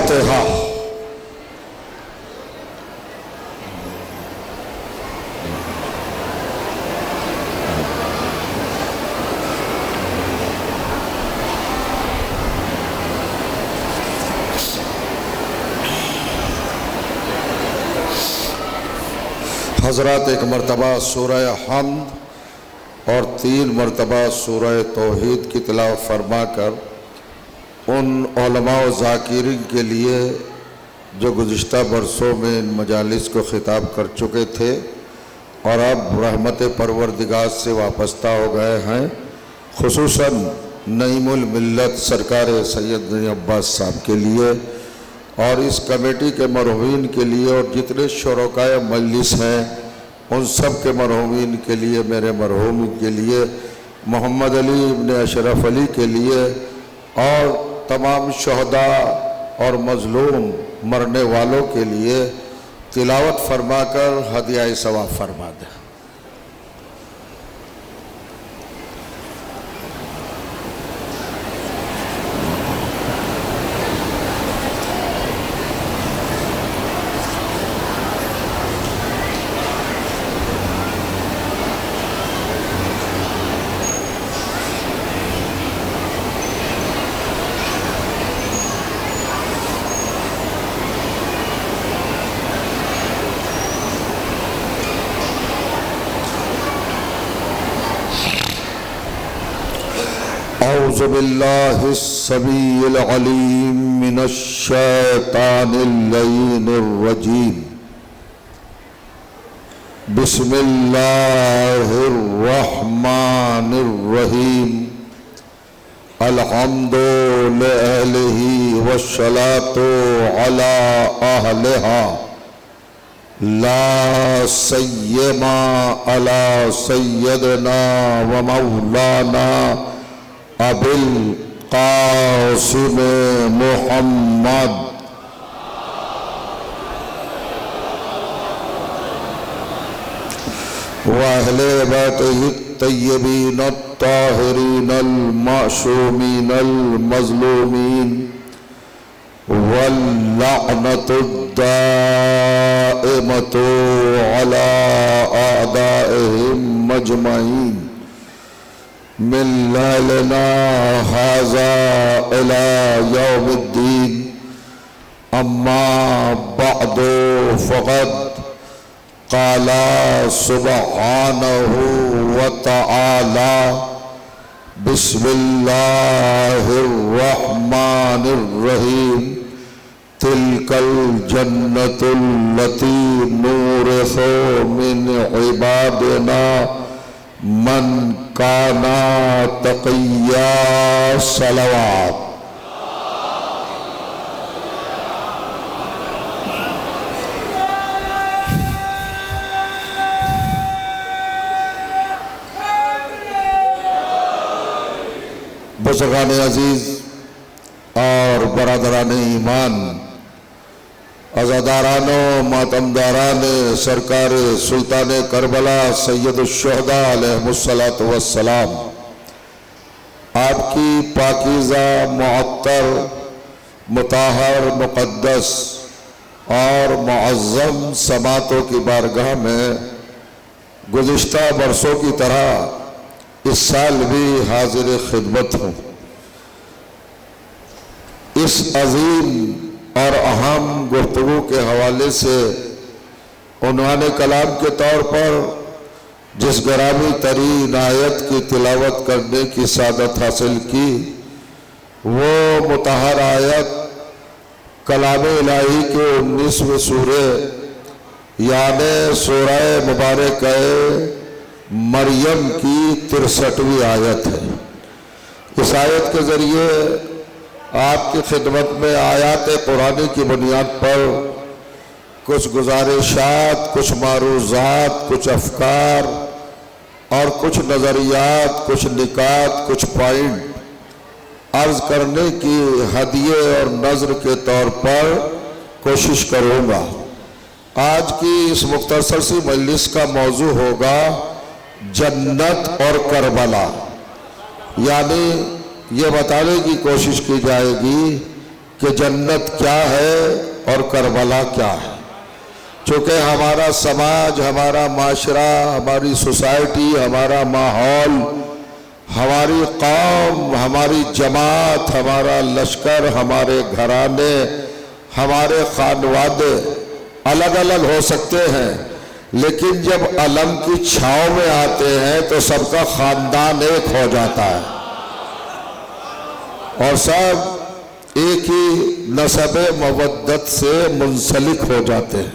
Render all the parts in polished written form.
फातिहा। हज़रात एक मरतबा सूरह हम्द और 3 मरतबा सूरह तौहीद की तिलावत फरमा कर उन उलमा व ज़ाकिरीन के लिए जो गुज़िश्ता बरसों में इन मजालिस को ख़िताब कर चुके थे और अब रहमत परवरदिगार से वाबस्ता हो गए हैं, खुसूसन नईमुल मिल्लत सरकार सैयद नईम अब्बास साहब के लिए और इस कमेटी के मरहूमीन के लिए और जितने शुरकाए मजलिस हैं उन सब के मरहूमीन के लिए, मेरे मरहूम के लिए, मोहम्मद अली इब्न अशरफ अली के लिए और तमाम शहदा और मजलूम मरने वालों के लिए तिलावत फरमाकर हदिया सवाब फरमा दें। औज़ु बिल्लाहिस समीइल अलीम मिनश शैतानिर रजीम। बिस्मिल्लाहिर रहमानिर रहीम। अल्हम्दु लिल्लाहि वस्सलातु अला अहलिहा ला सय्यमा अला सय्यदना व मौलाना अबिल कासिम मुहम्मद व अहले बैतिही तय्यबीन अत्ताहिरीन अल-मासूमीन अल-मज़लूमीन वल्लअनतु दाइमतु अला अअदाइहिम मजमईन मिन लैलिना हाज़ा इला यौमिद्दीन। अम्मा बअदु फ़क़द क़ाला सुब्हानहु व तआला बिस्मिल्लाहिर रहमानिर रहीम। तिलकल जन्नतुल लती नूरिसु मिन इबादिना मन काना तक़िया। सलवात। बुज़ुर्गान अजीज़ और बरादरान ईमान, अज़ादारानो मातमदारान सरकार सुल्तान करबला सैयदुश्शुहदा अलैहिमुस्सलातु वस्सलाम, आपकी पाकीज़ा मुअत्तर मुताहर मुक़द्दस और मुअज़्ज़म समातों की बारगाह में गुज़िश्ता बरसों की तरह इस साल भी हाजिर खिदमत हूँ। इस अजीम और अहम गुफ्तगू के हवाले से उन्वाने कलाम के तौर पर जिस ग्रामी तरीन आयत की तिलावत करने की सादत हासिल की, वो मुतहर आयत कलाम इलाही के 19वें सूरे यानी सूरह मुबारक मरियम की 63वीं आयत है। इस आयत के ज़रिए आपकी खिदमत में आयात कुरानी की बुनियाद पर कुछ गुजारिशात, कुछ मारूज़ात, कुछ अफ़कार और कुछ नज़रियात, कुछ निकात, कुछ पॉइंट अर्ज़ करने की हदिये और नज़र के तौर पर कोशिश करूँगा। आज की इस मुख्तसर सी मजलिस का मौजू होगा जन्नत और करबला, यानी ये बताने की कोशिश की जाएगी कि जन्नत क्या है और करबला क्या है। चूँकि हमारा समाज, हमारा माशरा, हमारी सोसाइटी, हमारा माहौल, हमारी कौम, हमारी जमात, हमारा लश्कर, हमारे घराने, हमारे खानवादे अलग अलग हो सकते हैं, लेकिन जब अलम की छांव में आते हैं तो सबका खानदान एक हो जाता है और सब एक ही नसब मवद्दत से मुंसलिक हो जाते हैं।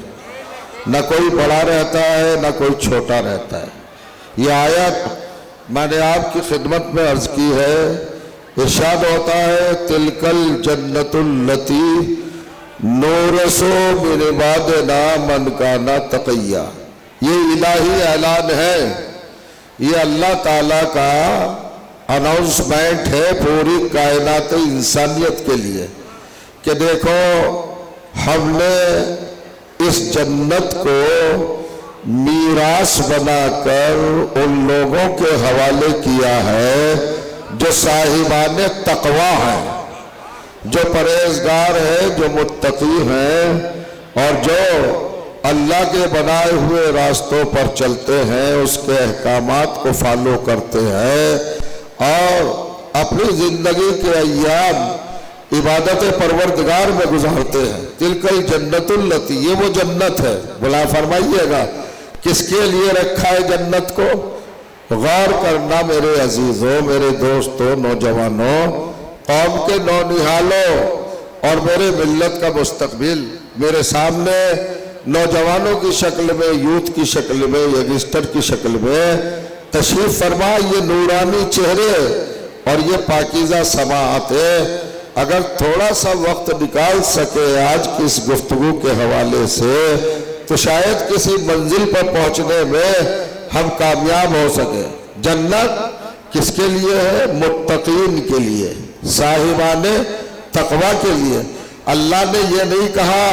न कोई बड़ा रहता है न कोई छोटा रहता है। ये आयत मैंने आपकी खिदमत में अर्ज की है। इरशाद होता है तिलकल जन्नतुल्लती नूरसो मिन इबादिना मन काना तक़िया। ये इलाही ऐलान है, ये अल्लाह ताला का अनाउंसमेंट है पूरी कायनात इंसानियत के लिए कि देखो हमने इस जन्नत को मीरास बनाकर उन लोगों के हवाले किया है जो साहिबाने तकवा हैं, जो परहेजगार हैं, जो मुत्तकी हैं और जो अल्लाह के बनाए हुए रास्तों पर चलते हैं, उसके अहकामात को फॉलो करते हैं और अपनी जिंदगी के अय्याम इबादत परवरदिगार में गुजारते हैं। तिलकल जन्नतुल्लती, ये वो जन्नत है। बुला फरमाइएगा किसके लिए रखा है जन्नत को। गौर करना मेरे अजीजों, मेरे दोस्तों, नौजवानों, कौम के नौनिहालों और मेरे मिल्लत का मुस्तकबिल मेरे सामने नौजवानों की शक्ल में, यूथ की शक्ल में, यंगस्टर की शक्ल में तशरीफ फरमा। ये नूरानी चेहरे और ये पाकीज़ा समाअतें अगर थोड़ा सा वक्त निकाल सके आज की इस गुफ्तगू के हवाले से तो शायद किसी मंजिल पर पहुंचने में हम कामयाब हो सके। जन्नत किसके लिए है? मुत्तकीन के लिए, साहिबाने तकवा के लिए। अल्लाह ने यह नहीं कहा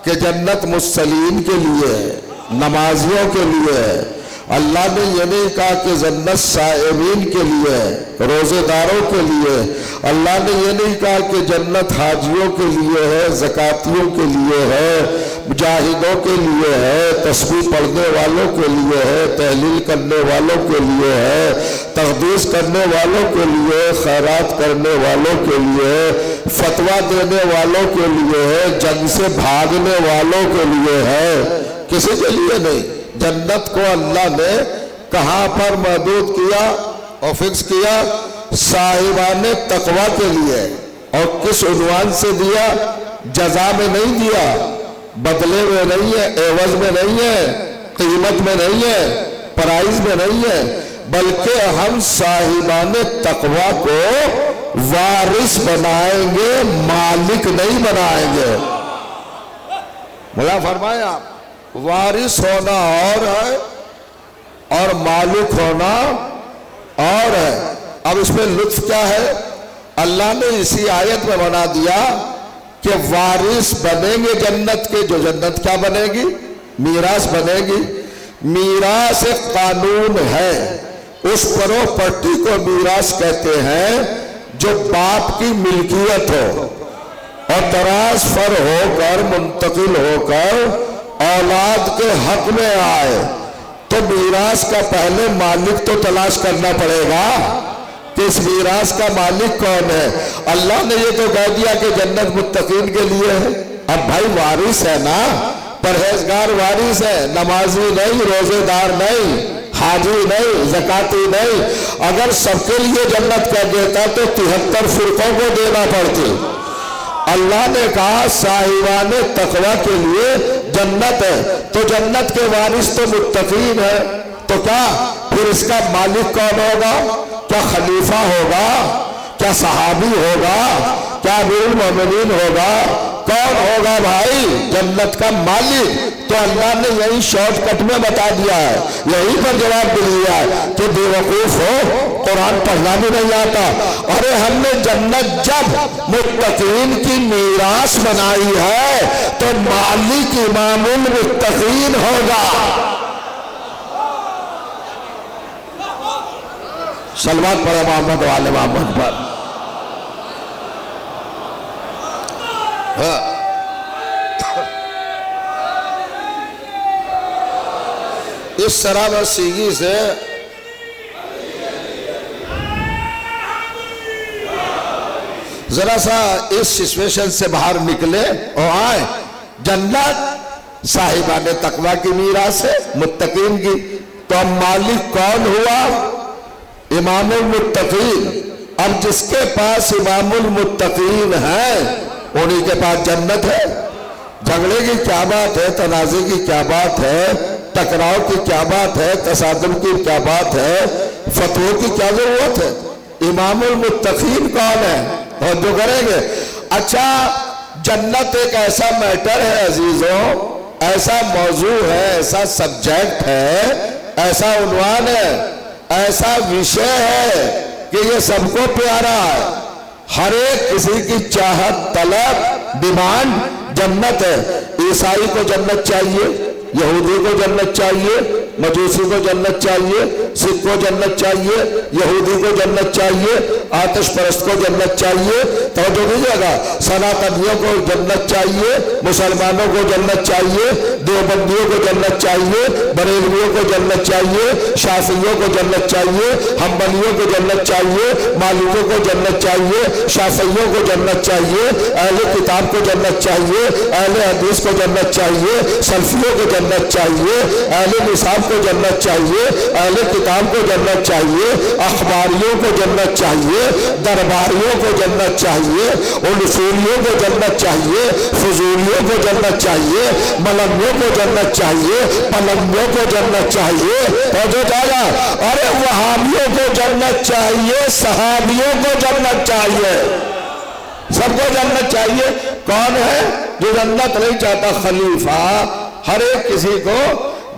कि जन्नत मुसल्लीन के लिए है, नमाजियों के लिए है। अल्लाह ने यह नहीं कहा कि जन्नत साइमीन के लिए है, रोजेदारों के लिए। अल्लाह ने यह नहीं कहा कि जन्नत हाजियों के लिए है, ज़कातियों के लिए है, मुजाहिदों के लिए है, तस्बीह पढ़ने वालों के लिए है, तहलील करने वालों के लिए है, तक़दीस करने वालों के लिए, खैरात करने वालों के लिए, फतवा देने वालों के लिए है, जंग से भागने वालों के लिए है, किसी के लिए नहीं। जन्नत को अल्लाह ने कहां पर महदूद किया और फिक्स किया? साहिबाने तकवा के लिए। और किस उन्वान से दिया? जजा में नहीं दिया, बदले में नहीं है, एवज में नहीं है, कीमत में नहीं है, प्राइज में नहीं है, बल्कि हम साहिबाने तकवा को वारिस बनाएंगे, मालिक नहीं बनाएंगे। बोला फरमाया वारिस होना और है और मालिक होना और है। अब इसमें लुत्फ क्या है? अल्लाह ने इसी आयत में बना दिया कि वारिस बनेंगे जन्नत के। जो जन्नत क्या बनेगी? मीरास बनेगी। मीरास एक कानून है, उस प्रॉपर्टी को मीरास कहते हैं जो बाप की मिल्कियत हो और ट्रांसफर होकर, मुंतकिल होकर औलाद के हक में आए। तो मीरास का पहले मालिक तो तलाश करना पड़ेगा कि इस मीरास का मालिक कौन है। अल्लाह ने ये तो कह दिया कि जन्नत मुत्तकीन के लिए है। अब भाई वारिस है ना, परहेजगार वारिस है, नमाजी नहीं, रोजेदार नहीं, हाजी नहीं, ज़काती नहीं। अगर सबके लिए जन्नत कर देता तो 73 फिरकों को देना पड़ती। अल्लाह ने कहा साहिबाने तकवा के लिए जन्नत है, तो जन्नत के वारिस तो मुत्तकीन है। तो क्या फिर इसका मालिक कौन होगा? क्या खलीफा होगा? क्या सहाबी होगा? क्या अमीरुल मोमिनीन होगा? कौन होगा भाई जन्नत का मालिक? तो अल्लाह ने यही शॉर्टकट में बता दिया है, यहीं पर जवाब दे दिया है कि बेवकूफ हो, कुरान पढ़ना भी नहीं आता। अरे हमने जन्नत जब मुत्तकीन की मीरास बनाई है तो मालिक इमामुल मुत्तकीन होगा। सलवात पढ़े मोहम्मद वाले मोहम्मद पर। हाँ। इस शराब सीगी से जरा सा इस सिचुएशन से बाहर निकले और आए जन्नत साहिबाने तकवा की मीरास है, मुत्तकीन की। तो अब मालिक कौन हुआ? इमामुल मुत्तकीन। अब जिसके पास इमामुल मुत्तकीन है उन्हीं के पास जन्नत है। झगड़े की क्या बात है, तनाज़े की क्या बात है, टकराव की क्या बात है, तसादुम की क्या बात है, फतवे की क्या जरूरत है? इमामुल मुत्तकीन कौन है और जो करेंगे। अच्छा, जन्नत एक ऐसा मैटर है अजीजों, ऐसा मौजू है, ऐसा सब्जेक्ट है, ऐसा उन्वान है, ऐसा विषय है कि ये सबको प्यारा है। हर एक किसी की चाहत, तलब, डिमांड जन्नत है। ईसाई को जन्नत चाहिए, यहूदी को जन्नत चाहिए, मजूसी को जन्नत चाहिए, सिख को जन्नत चाहिए, यहूदी को जन्नत चाहिए, आतिश परस्त को जन्नत चाहिए। तो जो दीजिएगा, सनातनियों को जन्नत चाहिए, मुसलमानों को जन्नत चाहिए, देवबंदियों को जन्नत चाहिए, बरेलवियों को जन्नत चाहिए, शाफियों को जन्नत चाहिए, हम्बलियों को जन्नत चाहिए, मालिकों को जन्नत चाहिए, शाफियों को जन्नत चाहिए, अहले किताब को जन्नत चाहिए, अहले हदीस को जन्नत चाहिए, सल्फियों को जन्नत चाहिए, अहले निसाब को जन्नत चाहिए, अहले किताब को जन्नत चाहिए, अखबारियों को जन्नत चाहिए, दरबारियों को जन्नत चाहिए, उलूसूलियों को जन्नत चाहिए, फजूलियों को जन्नत चाहिए, मलंगियों को जन्नत चाहिए, पलंगियों को जन्नत चाहिए। तो जो जाएगा, अरे वहाबियों को जन्नत चाहिए, सहाबियों को जन्नत चाहिए, सबको जन्नत चाहिए। कौन है जो जन्नत नहीं चाहता? खलीफा। हर एक किसी को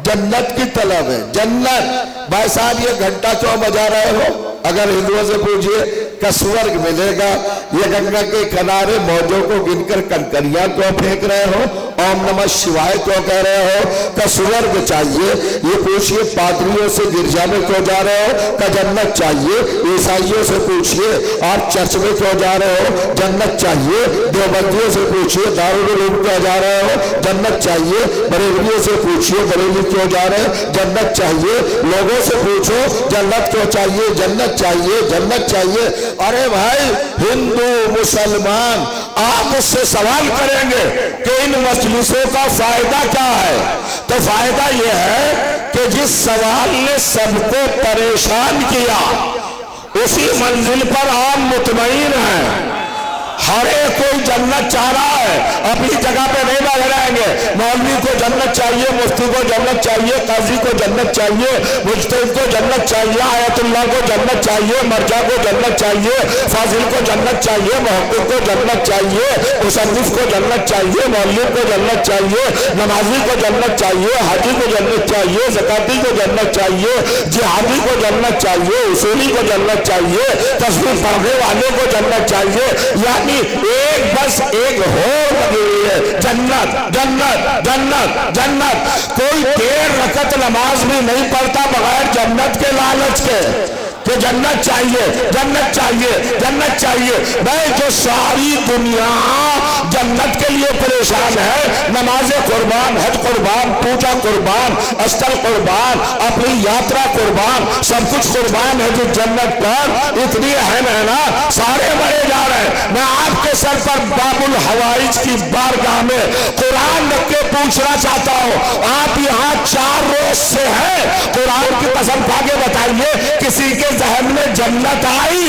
जन्नत की तलब है। जन्नत भाई साहब, ये घंटा क्यों बजा रहे हो? अगर हिंदुओं से पूछिए का स्वर्ग मिलेगा। ये गंगा के किनारे मौजों को गिनकर कंकरियां क्यों फेंक रहे हो? ओम नमः शिवाय क्यों कह रहे हो? का स्वर्ग चाहिए। ये पूछिए पादरियों से गिरजा में क्यों जा रहे हो? का जन्नत चाहिए। ईसाइयों से पूछिए आप चर्च में क्यों जा रहे हो? जन्नत चाहिए। देवबंदियों से पूछिए दारुल उलूम क्यों जा रहे हो? जन्नत चाहिए। बरेलवियों से पूछिए बरेली क्यों जा रहे हैं? जन्नत चाहिए। लोगों से पूछो जन्नत क्यों चाहिए? जन्नत चाहिए, जन्नत चाहिए। अरे भाई हिंदू मुसलमान, आप उससे सवाल करेंगे कि इन मजलिसों का फायदा क्या है? तो फायदा यह है कि जिस सवाल ने सबको परेशान किया उसी मंजिल पर आप मुतमईन हैं। हर एक कोई जन्नत चाह रहा है, अपनी जगह पे नहीं बैठ रहेंगे। मौलवी को जन्नत चाहिए, मुफ्ती को जन्नत चाहिए, काजी को जन्नत चाहिए, मुज्तहिद को जन्नत चाहिए, आयतुल्लाह को जन्नत चाहिए, मर्जा को जन्नत चाहिए, फाजिल को जन्नत चाहिए, मुहक्किक को जन्नत चाहिए, मुसन्निफ को जन्नत चाहिए, मौलवी को जन्नत चाहिए, नमाजी को जन्नत चाहिए, हाजी को जन्नत चाहिए, ज़काती को जन्नत चाहिए, जिहादी को जन्नत चाहिए, उसूली को जन्नत चाहिए, तस्बीह पढ़ने वाले को जन्नत चाहिए। यानी एक बस एक हो लगी हुई है, जन्नत जन्नत जन्नत जन्नत। कोई देर रकत नमाज भी नहीं पढ़ता बगैर जन्नत के लालच के, कि जन्नत चाहिए, जन्नत चाहिए, जन्नत चाहिए। भाई जो सारी दुनिया जन्नत के लिए परेशान है, नमाज कुर्बान, हज कुर्बान, पूजा कुर्बान, अस्तर कुर्बान, अपनी यात्रा कुर्बान, सब कुछ कुर्बान है जो जन्नत पर इतनी अहम है ना, सारे मरे जा रहे हैं। मैं आपके सर पर बाबुल हवाइज की बारगाह में कुरान रख के पूछना चाहता हूँ, आप यहाँ 4 रोज से हैं, कुरान की कसम खा के बताइए किसी के जहन में जन्नत आई?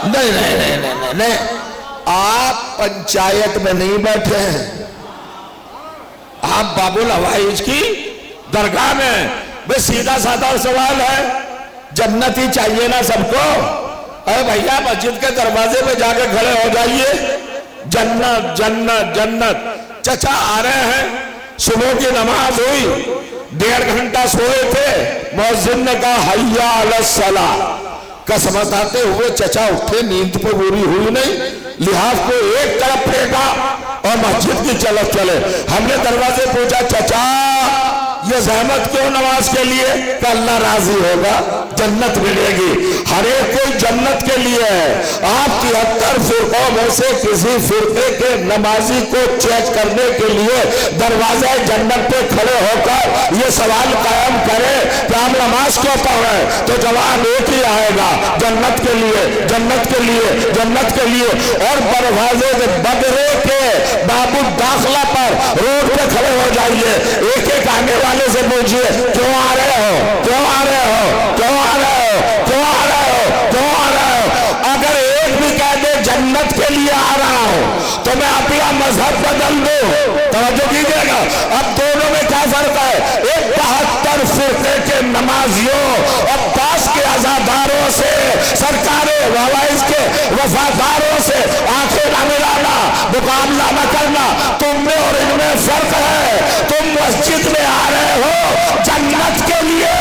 नहीं नहीं नहीं नहीं नहीं, आप पंचायत में नहीं बैठे हैं, आप बाबुल हवाइज की दरगाह में। बस सीधा साधा सवाल है, जन्नत ही चाहिए ना सबको? अरे भैया मस्जिद के दरवाजे में जाकर खड़े हो जाइए, जन्नत जन्नत जन्नत। चचा आ रहे हैं, सुबह की नमाज हुई, 1.5 घंटा सोए थे, मुअज्जिन ने कहा हय्या अलस सला, कसमत आते हुए चचा उठे, नींद पे पूरी हुई नहीं, लिहाज को एक तरफ फेंका और मस्जिद की तरफ चले। हमने दरवाजे पूछा, चचा ये जहमत क्यों नमाज के लिए? कि अल्लाह राजी होगा, जन्नत मिलेगी। हर एक कोई जन्नत के लिए है। आप 73 फिरकों में से किसी फिरके के नमाजी को चेक करने के लिए दरवाजा जन्नत पे खड़े होकर ये सवाल कायम करे कि आप नमाज क्यों पढ़ रहे हैं, तो जवाब एक ही आएगा, जन्नत के लिए, जन्नत के लिए, जन्नत के लिए। और दरवाजे बदरे के बाबू दाखला पर रोड पे खड़े हो जाइए, एक एक आने वाले से पूछिए क्यों आ रहे हो, क्यों आ रहे हो, क्यों आ रहे हो, क्यों आ रहे हो, क्यों आ रहे हो। अगर एक भी कह दे जन्नत के लिए आ रहा हूं तो मैं अपना मजहब बदल दूं। तवज्जो कीजिएगा, अब दोनों में क्या फर्क है? एक 72 फिरके के नमाजियों और 5 के आजादारों से, सरकारे ववाइज के वफादारों से आंखें ना मिलाना, मुकाबला न करना। तुम में और इनमें फर्क है। तुम मस्जिद में आ रहे हो जन्नत के लिए,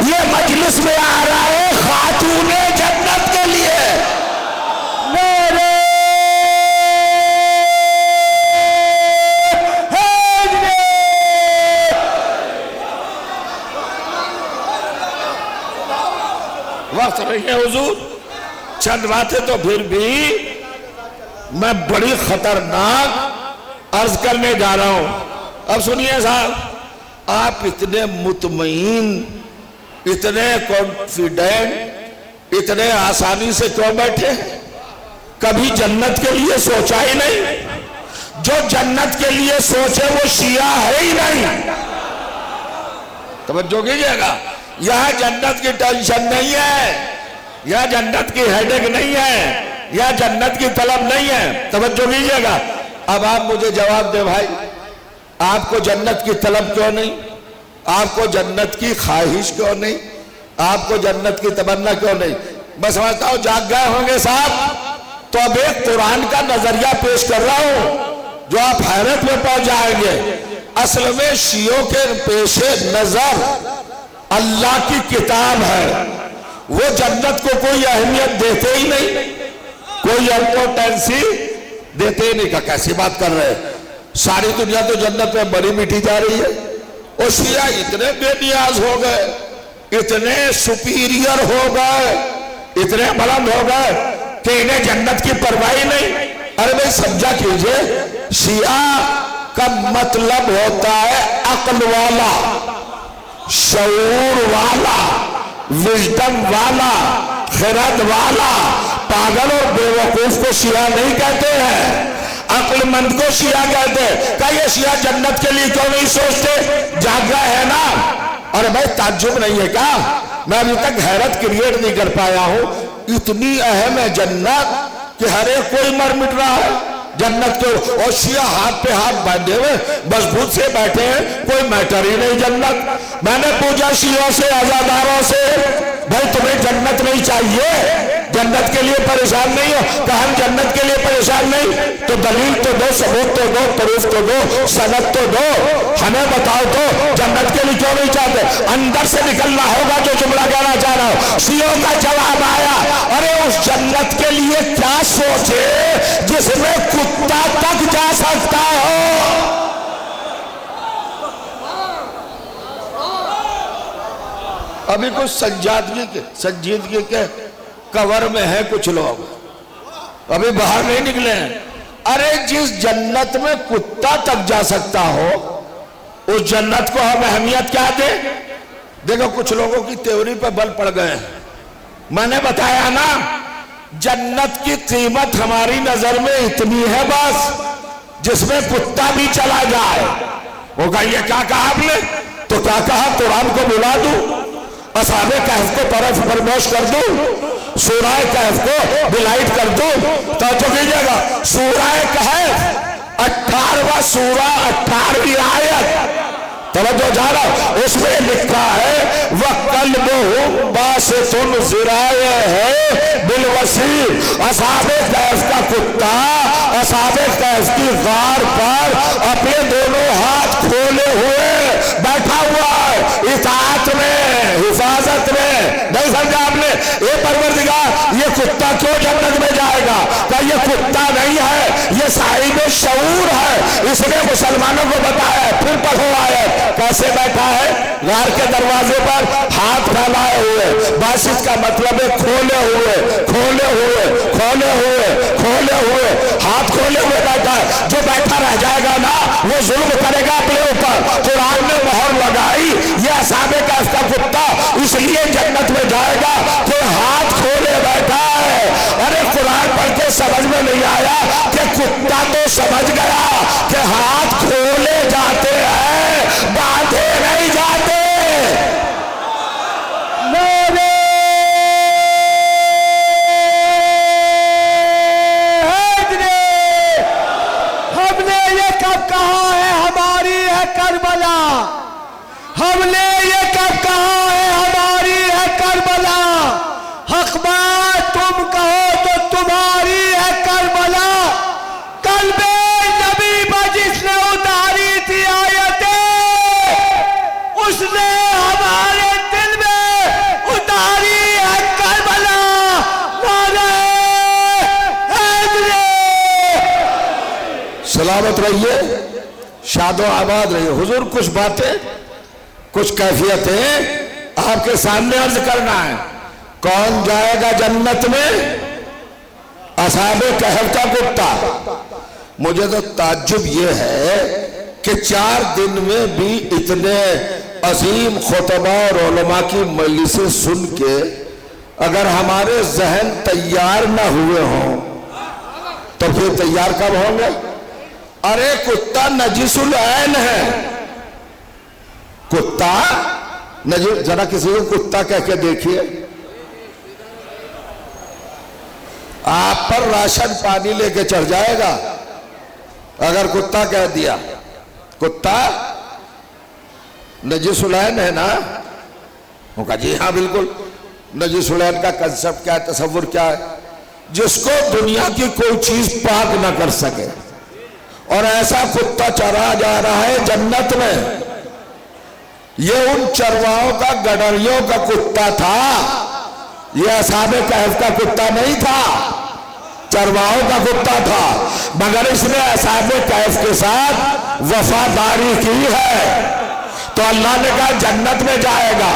ये मजलिस में आ रहा है खातूने जन्नत के लिए। मेरे वक्त नहीं है हुजूर, चंद बातें तो फिर भी मैं बड़ी खतरनाक अर्ज करने जा रहा हूं। अब सुनिए साहब, आप इतने मुतमईन, इतने कॉन्फिडेंट, इतने आसानी से क्यों बैठे? कभी जन्नत के लिए सोचा ही नहीं। जो जन्नत के लिए सोचे वो शिया है ही नहीं। तवज्जो कीजिएगा, यह जन्नत की टेंशन नहीं है, यह जन्नत की हेडेक नहीं है, यह जन्नत की तलब नहीं है। तवज्जो कीजिएगा। अब आप मुझे जवाब दे भाई, आपको जन्नत की तलब क्यों नहीं? आपको जन्नत की ख्वाहिश क्यों नहीं? आपको जन्नत की तमन्ना क्यों नहीं? मैं समझता हूं जाग गए होंगे साहब। तो अब एक कुरान का नजरिया पेश कर रहा हूं जो आप हैरत में पड़ जाएंगे। असल में शियों के पेशे नजर अल्लाह की किताब है, वो जन्नत को कोई अहमियत देते ही नहीं, कोई इम्पोर्टेंसी देते ही नहीं। का कैसी बात कर रहे हैं? सारी दुनिया तो जन्नत में मरी मिटी जा रही है। और शिया इतने बेनियाज हो गए, इतने सुपीरियर हो गए, इतने बुलंद हो गए कि इन्हें जन्नत की परवाह नहीं। अरे भाई समझा कीजिए, शिया का मतलब होता है अक्ल वाला, शऊर वाला, विजडम वाला, खिरद वाला। पागल और बेवकूफ को शिया नहीं कहते हैं, अक्लमंद को शिया कहते हैं। क्या ये शिया जन्नत के लिए क्यों नहीं सोचते? जागा है ना। अरे भाई ताज्जुब नहीं है क्या? मैं अभी तक हैरत क्रिएट नहीं कर पाया हूं। इतनी अहम है जन्नत कि हर एक कोई मर मिट रहा है जन्नत को, और शिया हाथ पे हाथ बांधे हुए मजबूत से बैठे हैं, कोई मैटर ही नहीं जन्नत। मैंने पूछा शियों से, आजादारों से, भाई तुम्हें जन्नत नहीं चाहिए? जन्नत के लिए परेशान नहीं हो? कहा हम जन्नत के लिए परेशान नहीं, तो दलील तो दो, सबूत तो दो, प्रूफ तो दो, सनद तो दो। हमें बताओ तो जन्नत के लिए क्यों नहीं चाहते? अंदर से निकलना होगा जो जुमला कहना चाह रहा हूं। शियों का जवाब आया, अरे उस जन्नत के लिए क्या सोचे जिसमें कुत्ता तक जा सकता हो। अभी कुछ संजीदगी के कवर में है कुछ लोग, अभी बाहर नहीं निकले हैं। अरे जिस जन्नत में कुत्ता तक जा सकता हो, उस जन्नत को हम अहमियत क्या दे? देखो कुछ लोगों की थ्योरी पर बल पड़ गए हैं। मैंने बताया ना, जन्नत की कीमत हमारी नजर में इतनी है बस, जिसमें कुत्ता भी चला जाए। वो कहिए क्या कहा आपने? तो क्या कहा? कुरान को बुला दूं, असहाबे कहफ को तरफ फरमोश कर दूं, सूरह कहफ को डिलाइट कर दूं। तो कीजिएगा, सूरह कहफ 18वां सूरा 18वीं आयत, तवज्जो जा रहा, उसमें लिखा है वह कल्बुहु बासितुन ज़िराए है बिलवसी। असहाबे कहफ का कुत्ता असहाबे कहफ की गार पर अपने दोनों हाथ खोले हुए बैठा हुआ है, इताअत में, हिफाजत में। नहीं समझा आपने? ये परवरदिगार, ये कुत्ता क्यों जन्नत में जाएगा? क्या ये कुत्ता नहीं है, ये साहिब शऊर है। इसने मुसलमानों को बताया। फिर पढ़ो आयत, क्या कैसे बैठा है? गार के दरवाजे पर हाथ फैलाए हुए, बासित का मतलब है खोले हुए, खोले हुए, खोले हुए, खोले हुए, हाथ खोले हुए बैठा है। जो बैठा रह जाएगा ना वो जुल्म करेगा अपने ऊपर। कुरान ने मोहर लगाई, ये असहाबे कहफ का कुत्ता इसलिए जन्नत में जाएगा कि हाथ खोले बैठा है। अरे कुरान पढ़ के समझ में नहीं आया कि कुत्ता तो समझ गया कि हाथ खोले जाते हैं, बांधे नहीं जाते। हमने ये कब कहा है हमारी है करबला? हमने ये कब कहा है हमारी है करबला? हक बात तुम कहो तो तुम्हारी है करबला। कल्बे नबी पर जिसने उतारी थी आयतें, उसने हमारे दिल में उतारी है करबला। नारे हैदरी। सलामत रहिए, शादो आबाद रहिए। हुजूर कुछ बातें, कुछ कैफियतें आपके सामने अर्ज करना है। कौन जाएगा जन्नत में? असहाबे कहफ का कुत्ता। मुझे तो ताज्जुब यह है कि 4 दिन में भी इतने अजीम खुतबा और उलमा की मजलिसें सुन के अगर हमारे जहन तैयार ना हुए हों तो फिर तैयार कब होंगे? अरे कुत्ता नजीसुल ऐन है। कुत्ता नजीस, जरा किसी को कुत्ता कह के देखिए। आप पर राशन पानी लेके चढ़ जाएगा अगर कुत्ता कह दिया। कुत्ता नजीसुल ऐन है ना? वो कहा जी हाँ बिल्कुल। नजीसुल ऐन का कंसेप्ट क्या है, तसव्वुर क्या है? जिसको दुनिया की कोई चीज पाक ना कर सके, और ऐसा कुत्ता चरा जा रहा है जन्नत में। ये उन चरवाहों का, गडरियों का कुत्ता था, ये असहाबे कहफ का कुत्ता नहीं था, चरवाहों का कुत्ता था। मगर इसने असहाबे कहफ के साथ वफादारी की है तो अल्लाह ने कहा जन्नत में जाएगा।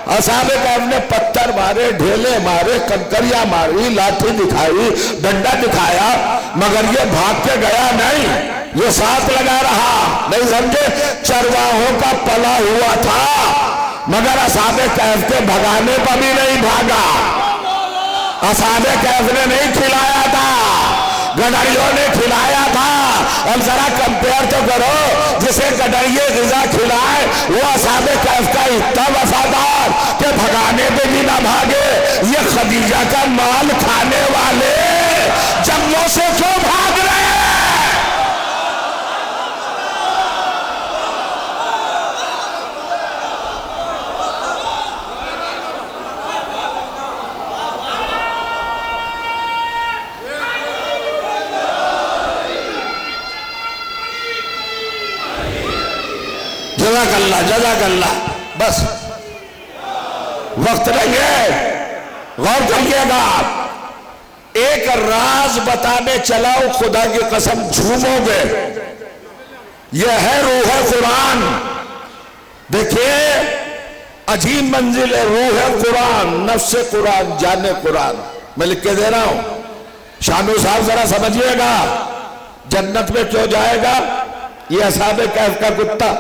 असहाबे कहफ ने पत्थर मारे, ढेले मारे, कंकरियां मारी, लाठी दिखाई, डंडा दिखाया, मगर ये भाग के गया नहीं, ये साथ लगा रहा। नहीं समझे? चरवाहों का पला हुआ था मगर असहाबे कहफ के भगाने पर भी नहीं भागा। असहाबे कहफ ने नहीं खिलाया था, गडरियों ने खिलाया था। अब जरा कंपेयर तो करो, जिसे गडरिये ग़िज़ा खिलाए वो असहाबे कहफ का इतना वफादार कि भगाने पे भी ना भागे। ये खदीजा का माल खाने वाले जंगलों से क्यों भाग रहे हैं? जज़ाकल्लाह, जज़ाकल्लाह। बस वक्त नहीं है, गौर करिएगा। आप एक राज बताने चलाओ, खुदा की कसम झूमोगे। यह है रूह कुरान। देखिए अजीब मंजिल है रूह कुरान, नफ्स कुरान, जाने कुरान। मैं लिख के दे रहा हूं, शानू साहब जरा समझिएगा। जन्नत में क्यों जाएगा? ये असहाबे कहफ का कुत्ता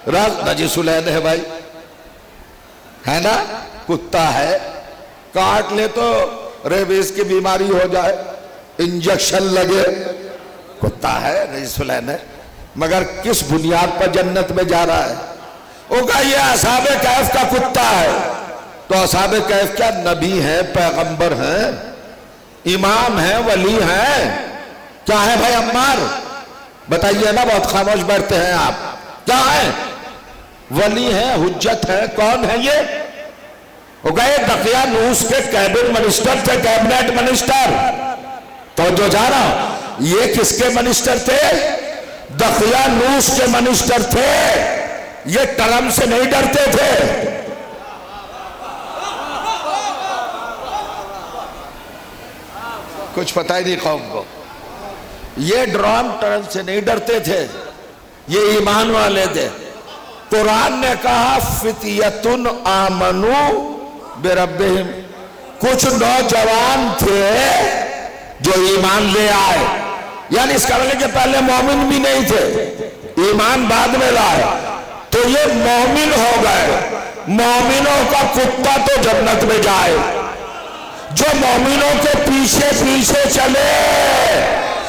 राज नजीसुल ऐन है भाई, है ना? कुत्ता है, काट ले तो रेबीज की बीमारी हो जाए, इंजेक्शन लगे, कुत्ता है, नजीसुल ऐन है। मगर किस बुनियाद पर जन्नत में जा रहा है? होगा ये असहाबे कहफ का कुत्ता है। तो असहाबे कहफ क्या नबी हैं, पैगंबर हैं, इमाम हैं, वली हैं? क्या है भाई अम्मार? बताइए ना, बहुत खामोश बैठते हैं आप। क्या है? वली है, हुज्जत है। कौन है ये? वो गए दकियानूस के कैबिनेट मिनिस्टर थे, कैबिनेट मिनिस्टर। तो जो जा रहा, ये किसके मिनिस्टर थे? दकियानूस के मिनिस्टर थे। ये ट्रम्प से नहीं डरते थे। कुछ पता ही नहीं कौम को। ये ड्रोन ट्रम्प से नहीं डरते थे, ये ईमान वाले थे। कुरान ने कहा फितियतुन आमनु बिरब्बिहिम, कुछ नौजवान थे जो ईमान ले आए, यानी इसका मतलब कि पहले मोमिन भी नहीं थे, ईमान बाद में लाए, तो ये मोमिन हो गए। मोमिनों का कुत्ता तो जन्नत में जाए, जो मोमिनों के पीछे पीछे चले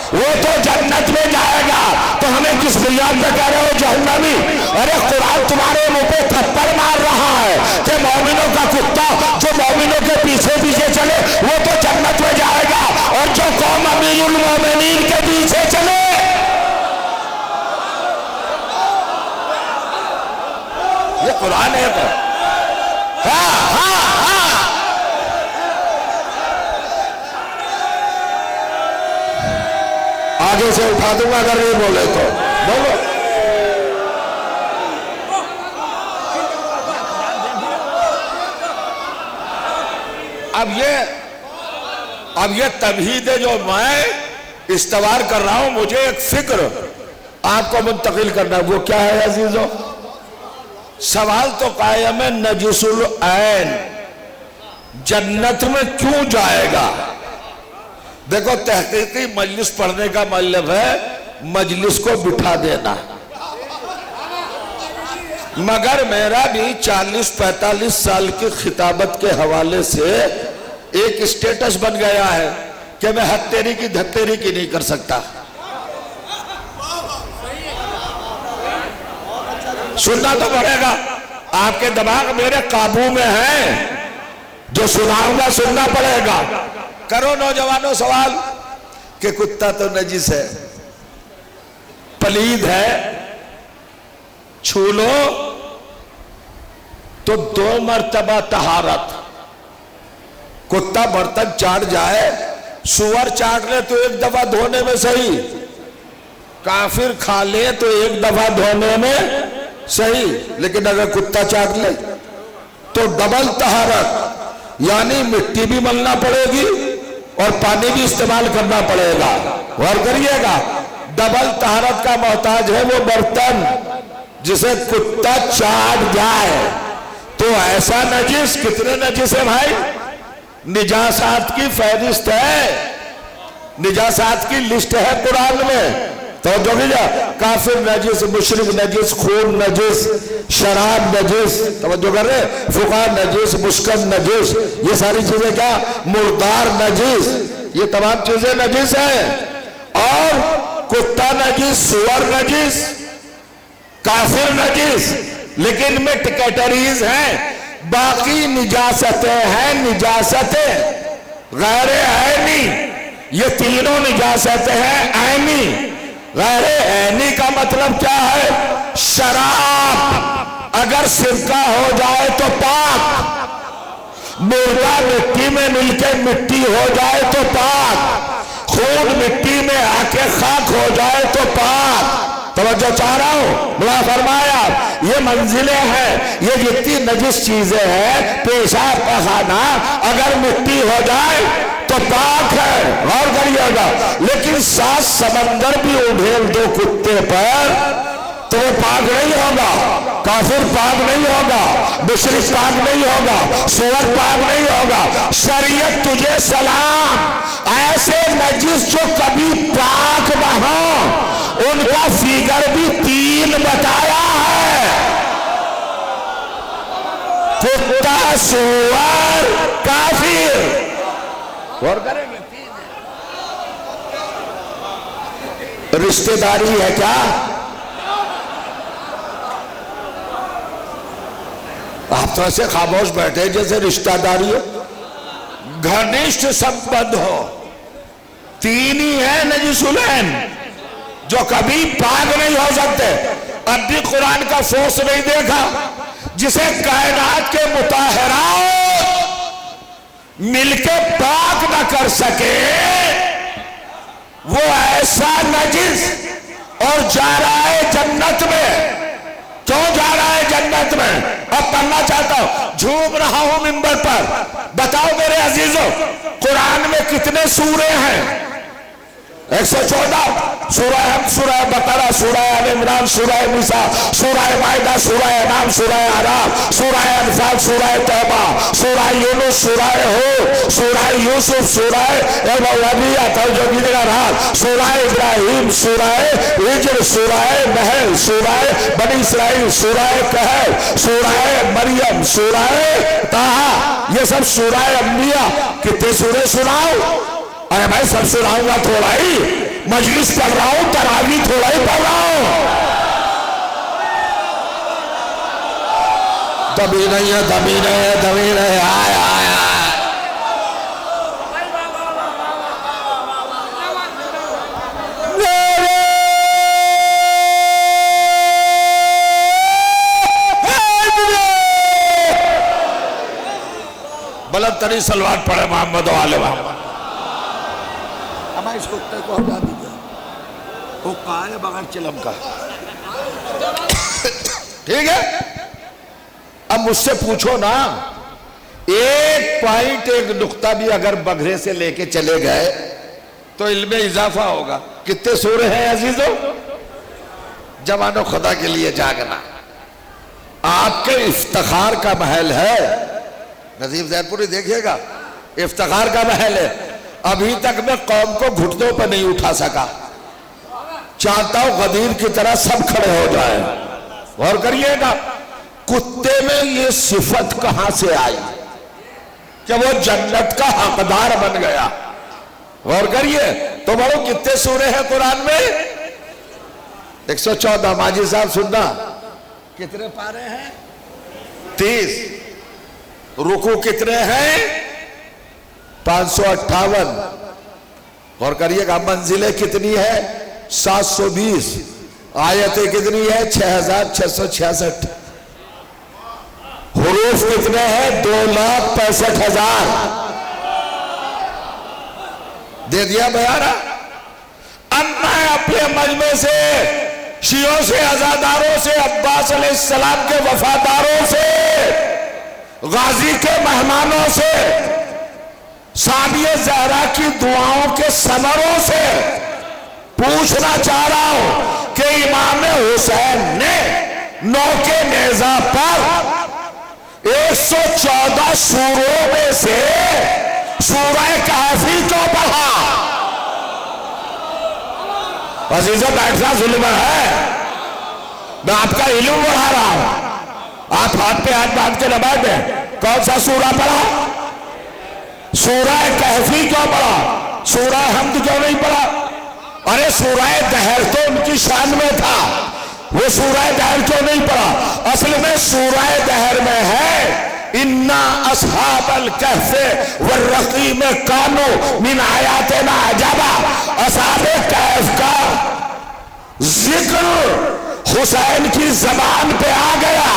वो तो जन्नत में जाएगा। तो हमें किस बुनियाद पे कह रहे हो जहन्नमी? अरे कुरान तुम्हारे मुंह पे थप्पड़ मार रहा है कि मोमिनों का कुत्ता जो मोमिनों के पीछे पीछे चले वो तो जन्नत में जाएगा, और जो कौम अमीरुल मोमिनीन के पीछे चले ये कुरान है। तो आगे से उठा दूंगा अगर नहीं बोले तो बोलो। अब ये तबहीद है जो मैं इस्तवार कर रहा हूं, मुझे एक फिक्र आपको मुंतकिल करना, वो क्या है अजीजों? सवाल तो कायम है, नजिसुल ऐन जन्नत में क्यों जाएगा? देखो, तहकीकी मजलिस पढ़ने का मतलब है मजलिस को बिठा देना, मगर मेरा भी 40-45 साल की खिताबत के हवाले से एक स्टेटस बन गया है कि मैं हत्तेरी की धत्तेरी की नहीं कर सकता। सुनना तो पड़ेगा, आपके दिमाग मेरे काबू में है, जो सुनाऊंगा सुनना पड़ेगा। करो नौजवानों सवाल कि कुत्ता तो नजिस है, पलीद है, छू लो तो 2 मरतबा तहारत। कुत्ता बर्तन चाट जाए, सुअर चाट ले तो 1 दफा धोने में सही, काफिर खा ले तो 1 दफा धोने में सही, लेकिन अगर कुत्ता चाट ले तो डबल तहारत, यानी मिट्टी भी मलना पड़ेगी और पानी भी इस्तेमाल करना पड़ेगा। गौर करिएगा, डबल तहारत का मोहताज है वो बर्तन जिसे कुत्ता चाट जाए। तो ऐसा नजिस, कितने नजिस है भाई? निजासात की फहरिस्त है, निजासात की लिस्ट है कुरान में। तो जो भी काफिर नजिस, मुशरिक नजिस, खून नजिस, शराब नजिस, तवज्जो कर रहे, फुका नजिस, मुस्कन नजिस, ये सारी चीजें क्या? मुर्दार नजिस, ये तमाम चीजें नजिस हैं। और कुत्ता नजिस, सुअर नजिस, काफिर नजिस, लेकिन में कैटेगरीज हैं, बाकी निजासतें हैं, निजासतें गैर ऐनी, ये तीनों निजासतें हैं ऐनी। गैर ऐनी का मतलब क्या है? शराब अगर सिरका हो जाए तो पाक, मुर्दा मिट्टी में मिलकर मिट्टी हो जाए तो पाक, खून मिट्टी में आके खाक हो जाए तो पाक। तवज्जो चाह रहा हूं, बड़ा फरमाया, ये मंजिलें हैं, ये जितनी नजिस चीजें हैं, पेशाब पखाना अगर मिट्टी हो जाए तो पाक है, गौर करिएगा। लेकिन 7 समंदर भी उड़ेल दो कुत्ते पर तो वो पाक नहीं होगा, काफिर पाक नहीं होगा, मुशरिक पाक नहीं होगा, सुअर पाक नहीं होगा। शरीयत तुझे सलाम, ऐसे नजिस जो कभी पाक न हो उनका फिगर भी 3 बताया है, कुत्ता, सुअर, काफिर। और करेंगे रिश्तेदारी है क्या? आप तो ऐसे खामोश बैठे जैसे रिश्तेदारी हो, घनिष्ठ संबंध हो। 3 ही है नजिसुलैन जो कभी पाक नहीं हो सकते। अब भी कुरान का फोर्स नहीं देखा जिसे कायनात के मुताहरात मिलके पाक न कर सके, वो ऐसा नजिस और जा रहा है जन्नत में। क्यों जा रहा है जन्नत में? अब पढ़ना चाहता हूं, झूम रहा हूं मिंबर पर। बताओ मेरे अजीजों, कुरान में कितने सूरे हैं? 114। सूरह हम, सूरह बकरा, सूरह आल इमरान, सूरह निसा, सूरह माइदा, सूरह अनाम, सूरह अराफ, सूरह अनफाल, सूरह तौबा, सूरह यूनुस, सूरह हूद, सूरह यूसुफ, सूरह सूरह इब्राहिम, सूरह हिज्र, सूरह नहल, सूरह बनी इसराइल, सूरह कहफ, सूरह मरियम, सूरह ताहा, ये सब सूरह अंबिया। कितने सूरह सुनाओ? अरे भाई सब सुनाऊंगा थोड़ा ही, मजलिस पढ़ रहा हूं, तरावी थोड़ा ही पढ़ रहा हूं। दबी नहीं है, दबी नहीं है, दबी नहीं है, आय आय आय। बुलंद तरी सलवार पड़े मोहम्मद वाले मोहम्मद। इस कुत्ते को हटा दीजिए, वो कहा है बगैर चिलम का। ठीक है, अब मुझसे पूछो ना, एक पॉइंट एक नुक्ता भी अगर बघरे से लेके चले गए तो इल्म इजाफा होगा। कितने सूरे हैं अजीजों? जवानों खुदा के लिए जागना आपके इफ्तिखार का महल है। नजीब जैनपुरी देखिएगा, इफ्तिखार का महल है। अभी तक मैं कौम को घुटनों पर नहीं उठा सका, चाहता हूं गदीर की तरह सब खड़े हो जाए। गौर करिएगा, कुत्ते में ये सिफत कहां से आई कि वो जन्नत का हकदार बन गया? गौर करिए। तो बड़ो कितने सूरे हैं कुरान में? 114। माजी साहब सुनना, कितने पारे हैं? 30। रुकू कितने हैं? 558। और करिएगा, मंजिलें कितनी है? 720। आयतें कितनी है? 6666। हुरूफ कितने हैं? 2,65,000। दे दिया बयाना। अब मैं अपने मजमे से, शियों से, अजादारों से, अब्बास अलैहिस्सलाम के वफादारों से, गाजी के मेहमानों से, साबिया ज़हरा की दुआओं के समरों से पूछना चाह रहा हूं कि इमाम हुसैन ने नौके नेज़ा पर 114 सूरों में से सूरह कहफी क्यों पढ़ा? अजीज़ों, बैठना जुल्म है। मैं आपका इल्म बढ़ा रहा हूं। आप हाथ पे हाथ बांध के न बैठे। कौन सा सूरा पढ़ा? सूरह कहफी क्यों पढ़ा? सूरह हम्द क्यों नहीं पढ़ा? अरे सूरह दहर तो उनकी शान में था, वो सूरह दहर क्यों नहीं पढ़ा? असल में सूरह दहर में है, इन्ना अस्हाबल कहफे वर्रक़ीम कानू मिन आयातिना अजबा। अस्हाबे कहफ का जिक्र हुसैन की जबान पे आ गया।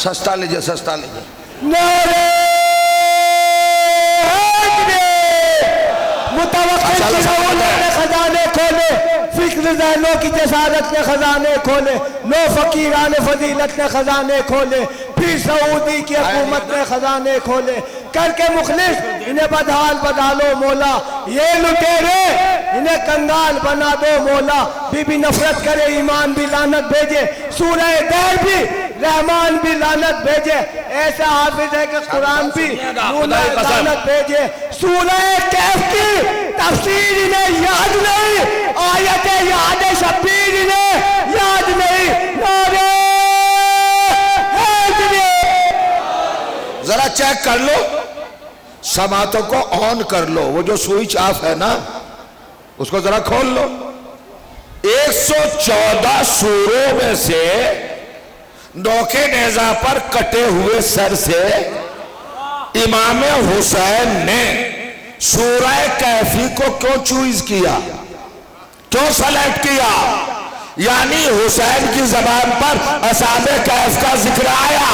सस्ता लीजिए, सस्ता लीजिए। नारे मुतवक्किल ने खजाने खोले, फिक्र ज़हनों की जसारत ने खजाने खोले, नो फकीरान फजीलत ने खजाने खोले, फिर सऊदी की हुकूमत ने खजाने खोले, करके मुखलिस इन्हें बदहाल बना लो मौला, ये लुटेरे इन्हें कंगाल बना दो मौला। बीबी नफरत करे, ईमान भी लानत भेजे, सूरह दहर भी रहमान भी लानत भेजे। ऐसा हाफिज है कि कुरान भी लानत भेजे। सूरह कहफ की तफसीर इन्हें याद नहीं, आयतें याद शब्बीर इन्हें याद नहीं। जरा चेक कर लो, समातों को ऑन कर लो, वो जो स्विच ऑफ है ना उसको जरा खोल लो। 114 सूरों में से नौके नेजा पर कटे हुए सर से इमाम हुसैन ने सूरह कहफी को क्यों चूज किया, क्यों सेलेक्ट किया? यानी हुसैन की जबान पर असहाबे कहफ का जिक्र आया,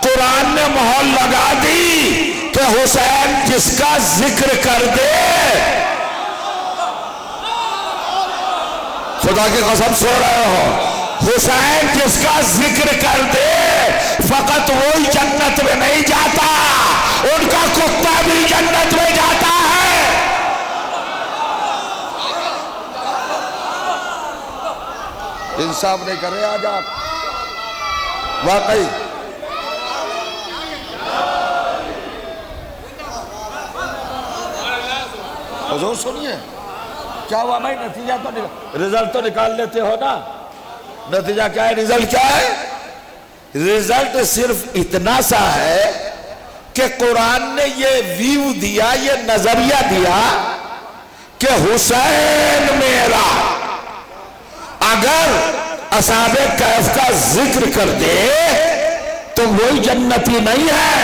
कुरान ने मोहर लगा दी कि हुसैन जिसका जिक्र कर दे, खुदा की कसम सो रहे हो, हुसैन जिसका जिक्र कर दे फकत वही जन्नत में नहीं जाता, उनका कुत्ता भी जन्नत में जाता है। इंसाफ नहीं कर रहे आज आप, वाकई। हुजूर सुनिए क्या हुआ भाई, नतीजा तो रिजल्ट तो निकाल लेते हो ना। नतीजा क्या है, रिजल्ट क्या है? रिजल्ट सिर्फ इतना सा है कि कुरान ने ये व्यू दिया, ये नजरिया दिया कि हुसैन मेरा अगर असहाबे कैफ का जिक्र कर दे तो वही जन्नती नहीं है,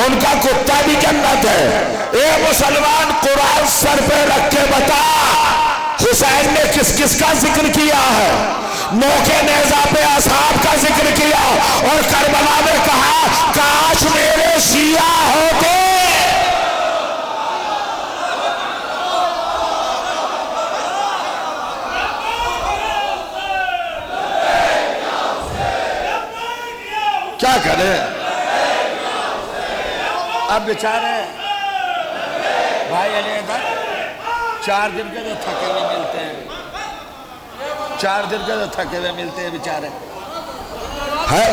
उनका कुत्ता भी जन्नत है। ए मुसलमान, कुरान सर पे रख के बता, हुसैन ने किस किस का जिक्र किया है? मौके नेज़ा पे असहाब का जिक्र किया और करबला में कहा काश मेरे शिया होते। क्या करें अब बेचारे भाई, अरे इधर 4 दिन के जो थके हुए मिलते हैं, 4 दिन के जो थके हुए मिलते हैं बेचारे, है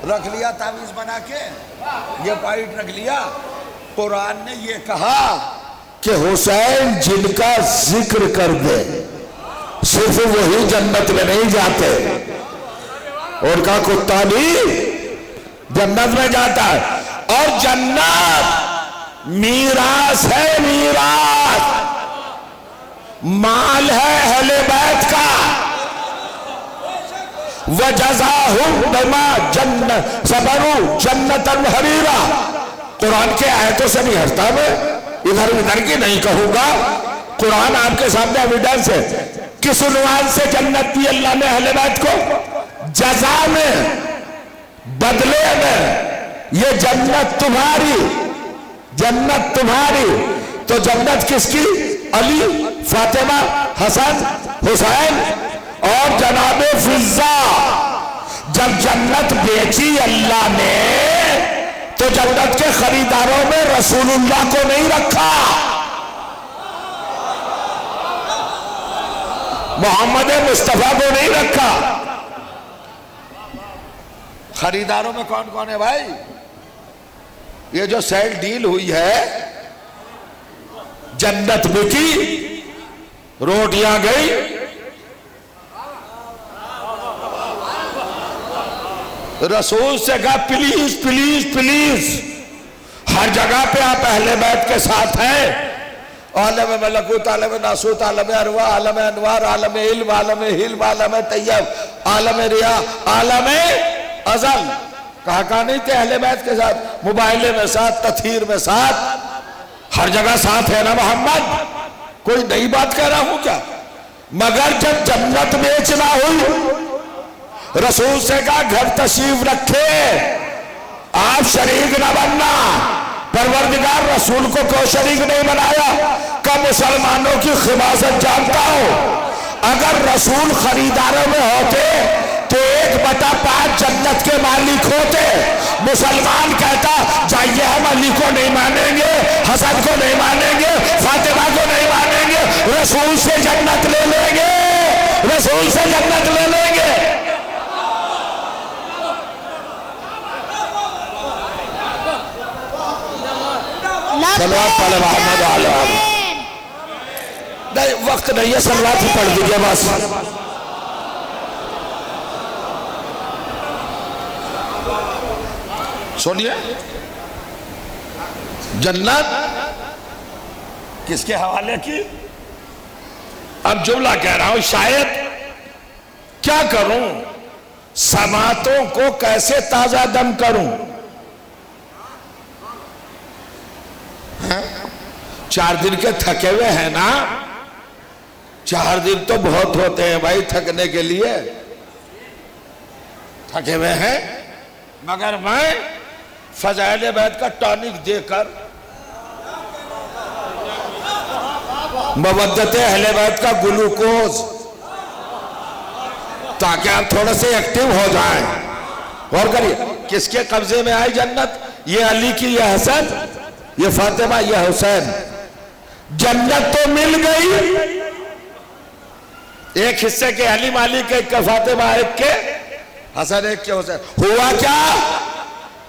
रख लिया तावीज बना के, ये पॉइंट रख लिया। कुरान ने ये कहा कि हुसैन जिनका जिक्र कर दे सिर्फ वही जन्नत में नहीं जाते, उनका कुत्ता भी जन्नत में जाता है। और जन्नत मीरास है, मीरास माल है अहले बैत का। वजज़ाहुम बिमा जन्नत सबरू जन्नतन हरीरा। कुरान के आयतों से नहीं हटता मैं, इधर उधर की नहीं कहूंगा। कुरान आपके सामने एविडेंस है। किस उन्वान से जन्नत दी अल्लाह ने अहले बैत को? जजा में, बदले में, ये जन्नत तुम्हारी, जन्नत तुम्हारी। तो जन्नत किसकी? अली, फातिमा, हसन, हुसैन और जनाबे फिजा। जब जन्नत बेची अल्लाह ने तो जन्नत के खरीदारों में रसूलुल्लाह को नहीं रखा, मोहम्मद मुस्तफा को नहीं रखा। खरीदारों में कौन कौन है भाई? ये जो सेल डील हुई है, जन्नत बिकी, रोटियां गई, रसूल से कहा प्लीज प्लीज प्लीज, हर जगह पे आप अहले बैत के साथ हैं। आलम मलकूत, आलम नासूत, आलम अरवा, आलम अनवार, आलम इल्म, आलम हिल्म, आलम तैयब, आलम रिया, आलम अजल। कहा नहीं थे अहले बैत के साथ? मुबाइले में साथ, तथहीर में साथ, हर जगह साथ है ना मोहम्मद। कोई नई बात कह रहा हूं क्या? मगर जब जन्नत बेचना हुई, रसूल से कहा घर तशरीफ रखे, आप शरीक न बनना। परवरदिगार रसूल को क्यों शरीक नहीं बनाया? का मुसलमानों की खिबासत जानता हो। अगर रसूल खरीदारों में होते तो 1/5 जन्नत के मालिक होते। मुसलमान कहता जाइए हम अली को नहीं मानेंगे, हसन को नहीं मानेंगे, फातिमा को नहीं मानेंगे, रसूल से जन्नत ले लेंगे, रसूल से जन्नत ले लेंगे। नहीं, वक्त नहीं है, सलवात ही पढ़ दीजिए बस। सुनिए, जन्नत किसके हवाले की? अब जुमला कह रहा हूं, शायद क्या करूं, समातों को कैसे ताजा दम करूं? 4 दिन के थके हुए हैं ना, 4 दिन तो बहुत होते हैं भाई थकने के लिए, थके हुए हैं। मगर मैं फजाइल बैत का टॉनिक देकर, मवद्दत अहले बैत का ग्लूकोज, ताकि आप थोड़े से एक्टिव हो जाएं। और करिए किसके कब्जे में आई जन्नत? ये अली की, ये हसन, ये फातिमा, ये हुसैन। जन्नत तो मिल गई, एक हिस्से के अली मालिक, एक के फातिमा, एक के हसन, एक के हुसैन। हुआ क्या?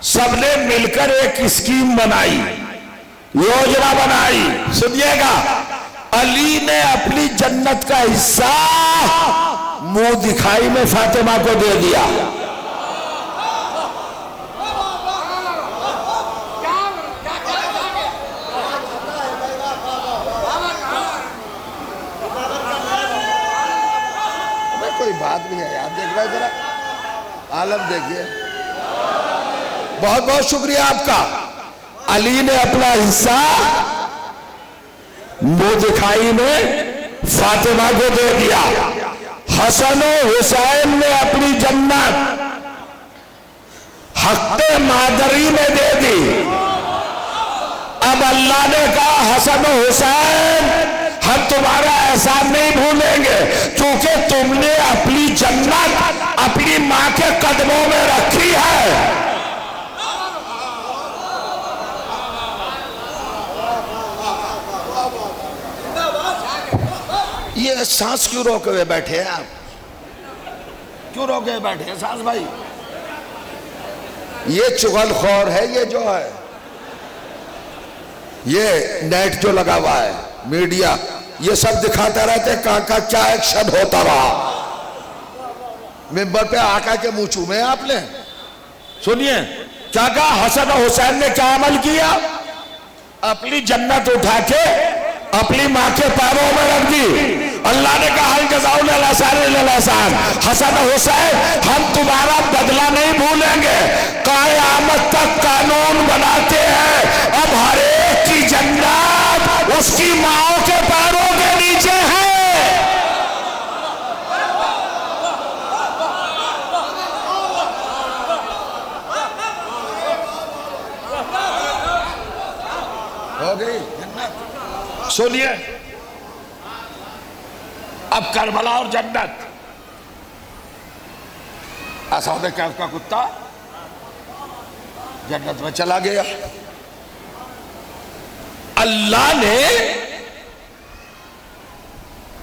सबने मिलकर एक स्कीम बनाई, योजना बनाई। सुनिएगा, अली ने अपनी जन्नत का हिस्सा मुंह दिखाई में फातिमा को दे दिया। कोई बात नहीं है यार, देख रहे हैं जरा आलम, देखिए। बहुत बहुत शुक्रिया आपका। अली ने अपना हिस्सा मुंह दिखाई में फातिमा को दे दिया। हसन और हुसैन ने अपनी जन्नत हक़्क़े मादरी में दे दी। अब अल्लाह ने कहा, हसन और हुसैन, हम तुम्हारा एहसान नहीं भूलेंगे, क्योंकि तुमने अपनी जन्नत अपनी मां के कदमों में रखी है। ये सांस क्यों रोके हुए बैठे हैं आप? क्यों रोके हुए बैठे हैं सांस भाई? ये चुगलखोर है, ये जो है, ये नेट जो लगा हुआ है, मीडिया, ये सब दिखाते रहते कहाँ क्या एक्शन होता रहा। मेंबर पे आका के मुंह चूमे आपने। सुनिए क्या कहा, हसन और हुसैन ने क्या अमल किया? अपनी जन्नत उठा के अपनी मां के पैरों में रख दी। अल्लाह ने कहा, हल जज़ाउल एहसान, हसन और हुसैन, हम तुम्हारा बदला नहीं भूलेंगे, क़यामत तक कानून बनाते हैं। अब हर एक की जन्नत उसकी माओ के पैरों के नीचे है। हो गई जन्नत। सुनिए, अब करबला और जन्नत। असहाबे कहफ का कुत्ता जन्नत में चला गया। अल्लाह ने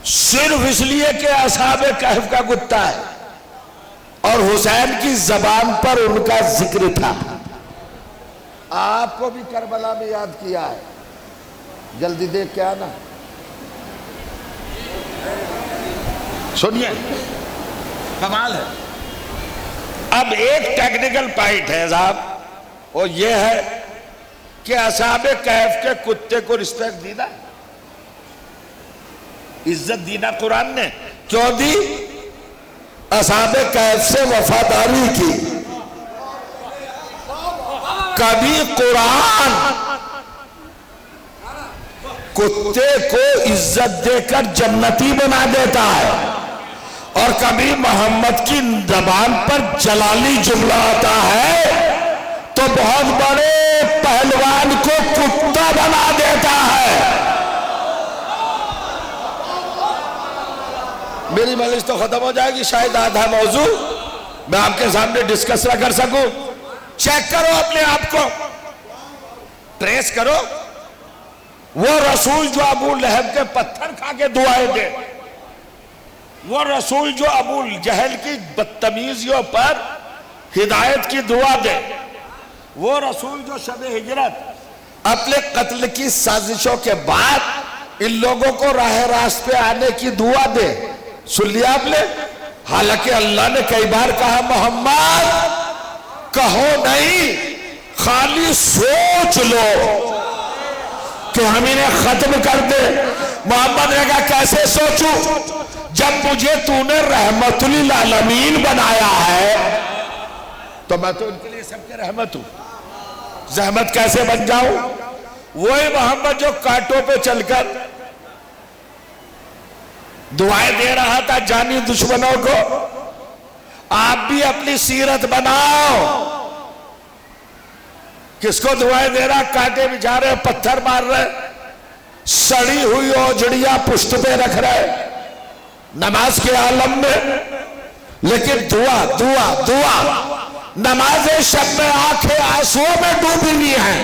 सिर्फ इसलिए कि असहाबे कहफ का कुत्ता है और हुसैन की जबान पर उनका जिक्र था, आपको भी करबला में याद किया है। जल्दी देख के आना। सुनिए, कमाल है। अब एक टेक्निकल पॉइंट है साहब, और यह है कि असहाबे कहफ के कुत्ते को रिस्पेक्ट दी ना, इज्जत दी ना कुरान ने। क्यों दी? असहाबे कहफ से वफादारी की। कभी कुरान कुत्ते को इज्जत देकर जन्नती बना देता है, और कभी मोहम्मद की जबान पर जलाली जुमला आता है तो बहुत बड़े पहलवान को कुत्ता बना देता है। मेरी मजलिस तो खत्म हो जाएगी, शायद आधा मौजू मैं आपके सामने डिस्कस ना कर सकूं। चेक करो अपने आप को, ट्रेस करो। वो रसूल जो अबू लहब के पत्थर खा के दुआएं दे, वो रसूल जो अबू जहल की बदतमीजियों पर हिदायत की दुआ दे, वो रसूल जो शब हिजरत अपने कत्ल की साजिशों के बाद इन लोगों को राह रास्त पे आने की दुआ दे, सुन लिया आपने? हालांकि अल्लाह ने कई बार कहा, मोहम्मद कहो नहीं, खाली सोच लो कि हम इन्हें खत्म कर दे। मोहम्मद ने कहा, कैसे सोचूं जब मुझे तूने रहमतुल आलमीन बनाया है, तो मैं तो इनके लिए सबके रहमत हूं। जहमत कैसे बन जाऊं? वही मोहम्मद जो कांटों पे चलकर दुआएं दे रहा था जानी दुश्मनों को। आप भी अपनी सीरत बनाओ। किसको दुआएं दे रहा? कांटे बिछा रहे, पत्थर मार रहे, सड़ी हुई ओझड़ियां पुष्ट पे रख रहे नमाज के आलम में, लेकिन दुआ दुआ दुआ नमाज शब में आंखें आंसुओं में डूबी हुई हैं,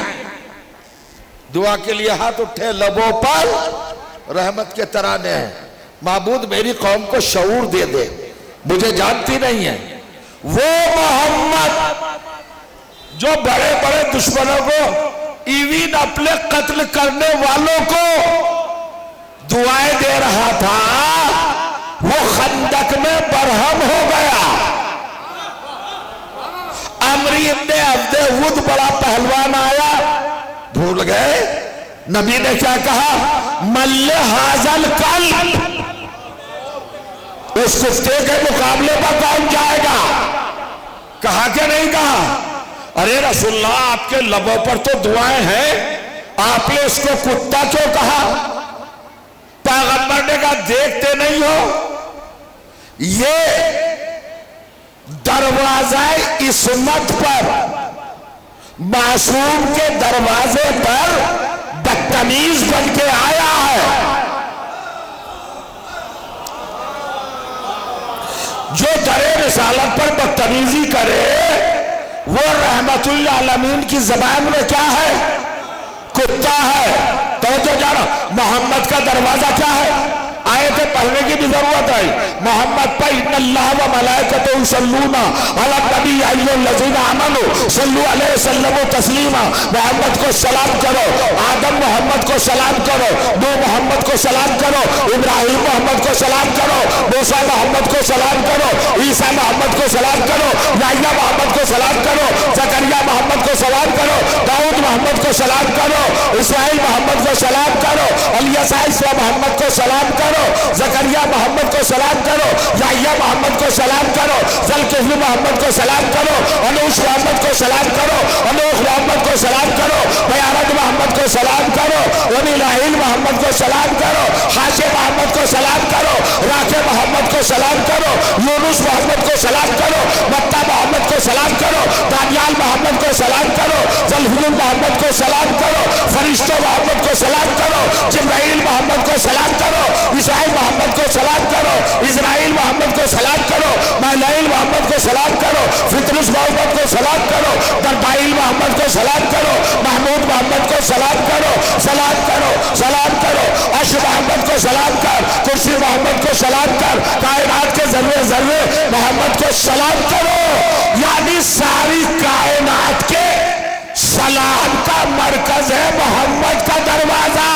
दुआ के लिए हाथ उठे, लबों पर रहमत के तराने हैं। माबूद मेरी कौम को शऊर दे दे, मुझे जानती नहीं है। वो मोहम्मद जो बड़े बड़े दुश्मनों को, इवन अपने कत्ल करने वालों को दुआएं दे रहा था, वो खंदक में बरहम हो गया। अमरी इब्ने अब्दे बड़ा पहलवान आया, भूल गए नबी ने क्या कहा, मल्ले हाजल कल, उस कुत्ते के मुकाबले पर कौन जाएगा? कहा कि नहीं कहा? अरे रसूलुल्लाह आपके लबों पर तो दुआएं हैं, आपने उसको कुत्ता क्यों कहा? पैगंबर ने कहा देखते नहीं हो, ये दरवाजा इस्मत पर, मासूम के दरवाजे पर बदतमीज बन के आया है। जो दरे रिसालत पर बदतमीजी करे वो रहमतुल आलमीन की जबान में क्या है? कुत्ता है। तो जानो मोहम्मद का दरवाजा क्या है? आयतें पढ़ने की भी जरूरत है। मोहम्मद पर इन्नल्लाह व मलाइकतुहु युसल्लूना अला नबी अय्युहल्लज़ीना आमनू सल्लु अलैहि वसल्लम तस्लीमा। मोहम्मद को सलाम करो, आदम मोहम्मद को सलाम करो, नूह मोहम्मद को सलाम करो, इब्राहिम मोहम्मद को सलाम करो, मूसा मोहम्मद को सलाम करो, ईसा मोहम्मद को सलाम करो, याह्या मोहम्मद को सलाम करो, जकरिया मोहम्मद को सलाम करो, दाऊद मोहम्मद को सलाम करो, इस्माइल मोहम्मद को सलाम करो, इलियासा मोहम्मद को सलाम करो, जकरिया मोहम्मद को सलाम करो, याह्या मोहम्मद को सलाम करो, ज़ुल्किफ्ल मोहम्मद को सलाम करो, अनूश मोहम्मद को सलाम करो, अनूख मोहम्मद को सलाम करो, बयारत मोहम्मद को सलाम करो, वनीलाहिल मोहम्मद को सलाम करो, हाशिम मोहम्मद को सलाम करो, राके मोहम्मद को सलाम करो, यूनुस मोहम्मद को सलाम करो, मत्ता मोहम्मद को सलाम करो, दानियाल मोहम्मद को सलाम करो, ज़ुल्हुल मोहम्मद को सलाम करो, फरिश्तों मोहम्मद को सलाम करो, जिब्राइल मोहम्मद को सलाम करो, इस्राइल मोहम्मद को सलाम करो, इज़राइल मोहम्मद को सलाम करो, माइलाइल मोहम्मद को सलाम करो, फितरुस मोहम्मद को सलाम करो, दरबाइल मोहम्मद को सलाम करो, महमूद मोहम्मद को सलाम करो, सलाम करो, सलाम करो, अर्श मोहम्मद को सलाम कर, कुर्सी मोहम्मद को सलाम कर, कायनात के जर्रे जर्रे मोहम्मद को सलाम करो। यानी सारी कायनात के सलाम का मरकज है मोहम्मद का दरवाजा।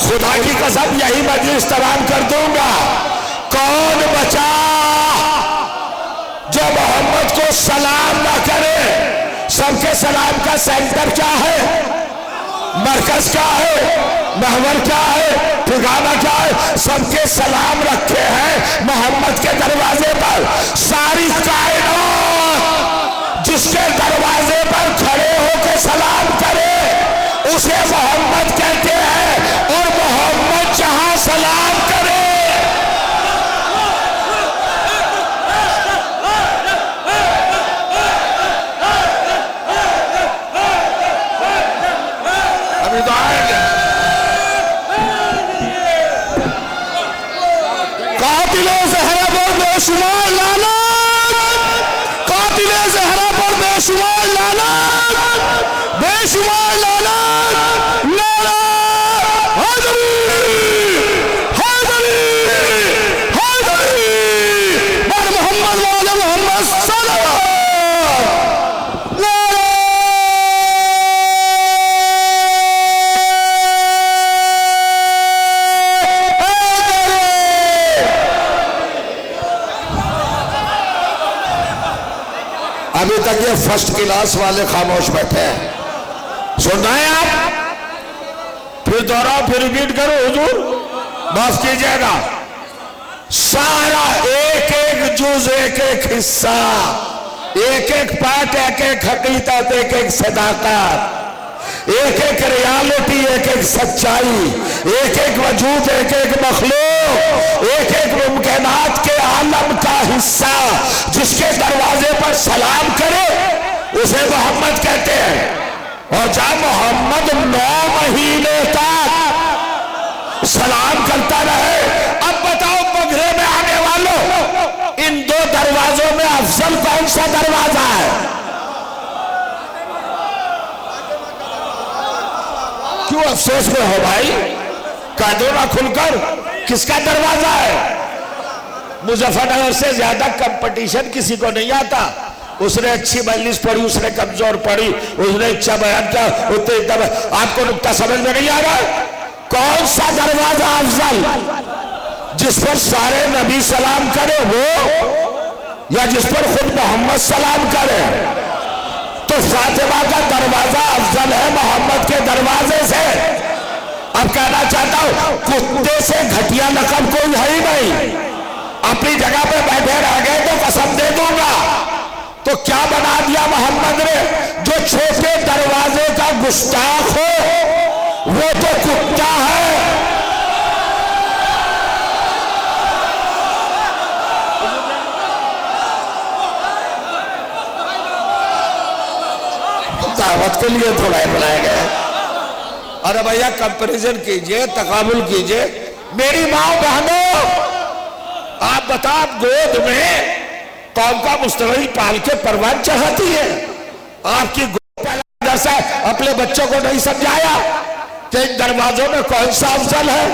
खुदा की कसम यही मजलिस तमाम कर दूंगा। कौन बचा जो मोहम्मद को सलाम ना करे? सबके सलाम का सेंटर क्या है? मरकज क्या है? महवर क्या है? ठिकाना क्या है? सबके सलाम रखे हैं मोहम्मद के दरवाजे पर। सारी कायनात जिसके दरवाजे पर खड़े होकर सलाम करे उसे मोहम्मद कहते हैं, और मोहम्मद जहां सलाम करे अभी तो आएंगे। कातिले ज़हरा पर बेशुमार लानत, कातिले ज़हरा पर बेशुमार लानत, बेशुमार लानत, नारा हैदरी, हैदरी, हैदरी, बर मोहम्मद वाले मोहम्मद सल्लल्लाहु नारा हैदरी। अभी तक ये फर्स्ट क्लास वाले खामोश बैठे हैं, सुन रहे हैं आप? फिर दोहराओ, फिर रिपीट करो, हुजूर माफ कीजिएगा। सारा एक एक जुज, एक एक हिस्सा, एक एक पार्ट, एक एक हकीकत, एक एक सदाकत, एक एक रियलिटी, एक एक सच्चाई, एक एक वजूद, एक एक मखलूक, एक एक मुमकिनात के आलम का हिस्सा जिसके दरवाजे पर सलाम करे उसे मोहम्मद कहते हैं। और जब मोहम्मद 9 महीने तक सलाम करता रहे। अब बताओ बगरे में आने वालों, इन दो दरवाजों में अफजल कौन सा दरवाजा है? क्यों अफसोस में हो भाई? कह दो ना खुलकर, किसका दरवाजा है? मुजफ्फरनगर से ज्यादा कंपटीशन किसी को नहीं आता। उसने अच्छी मजलिस पढ़ी, उसने कमजोर पढ़ी, उसने अच्छा बयान किया, उतने आपको नुक्ता समझ में नहीं आ रहा? कौन सा दरवाजा अफजल, जिस पर सारे नबी सलाम करे वो, या जिस पर खुद मोहम्मद सलाम करे? तो फातिमा का दरवाजा अफजल है मोहम्मद के दरवाजे से। अब कहना चाहता हूं, कुत्ते से घटिया लकब कोई है ही नहीं। अपनी जगह पे बैठे रह गए तो कसम दे दूंगा। तो क्या बना दिया मोहम्मद ने? जो छोटे दरवाजे का गुस्ताख हो वो तो कुत्ता है। दावत के लिए थोड़ा बनाया गया। अरे भैया कंपैरिजन कीजिए, तकाबुल कीजिए। मेरी माँ बहनों, आप बता, गोद में कौम का मुस्तकिल पाल के परवान चढ़ाती है। आपकी गोद से अपने बच्चों को नहीं समझाया कि इन दरवाजों में कौन सा अफजल है?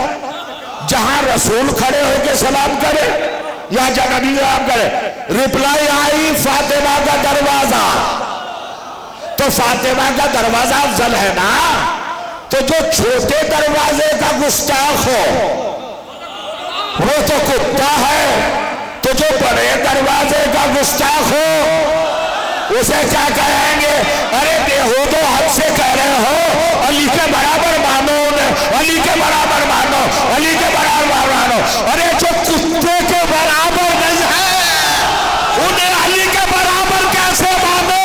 जहां रसूल खड़े होकर सलाम करे या जनबी सलाम करे? रिप्लाई आई फातिमा का दरवाजा। तो फातिमा का दरवाजा अफजल है ना? तो जो छोटे दरवाजे का गुस्ताख हो वो तो कुत्ता है। तो जो बड़े दरवाजे का गुस्ताख हो उसे क्या कहेंगे? अरे बेहूदो, हमसे कह रहे हो अली के बराबर मानो, अली के बराबर मानो, अली के बराबर मानो। अरे जो कुत्ते के बराबर नहीं है उन्हें अली के बराबर कैसे मानो?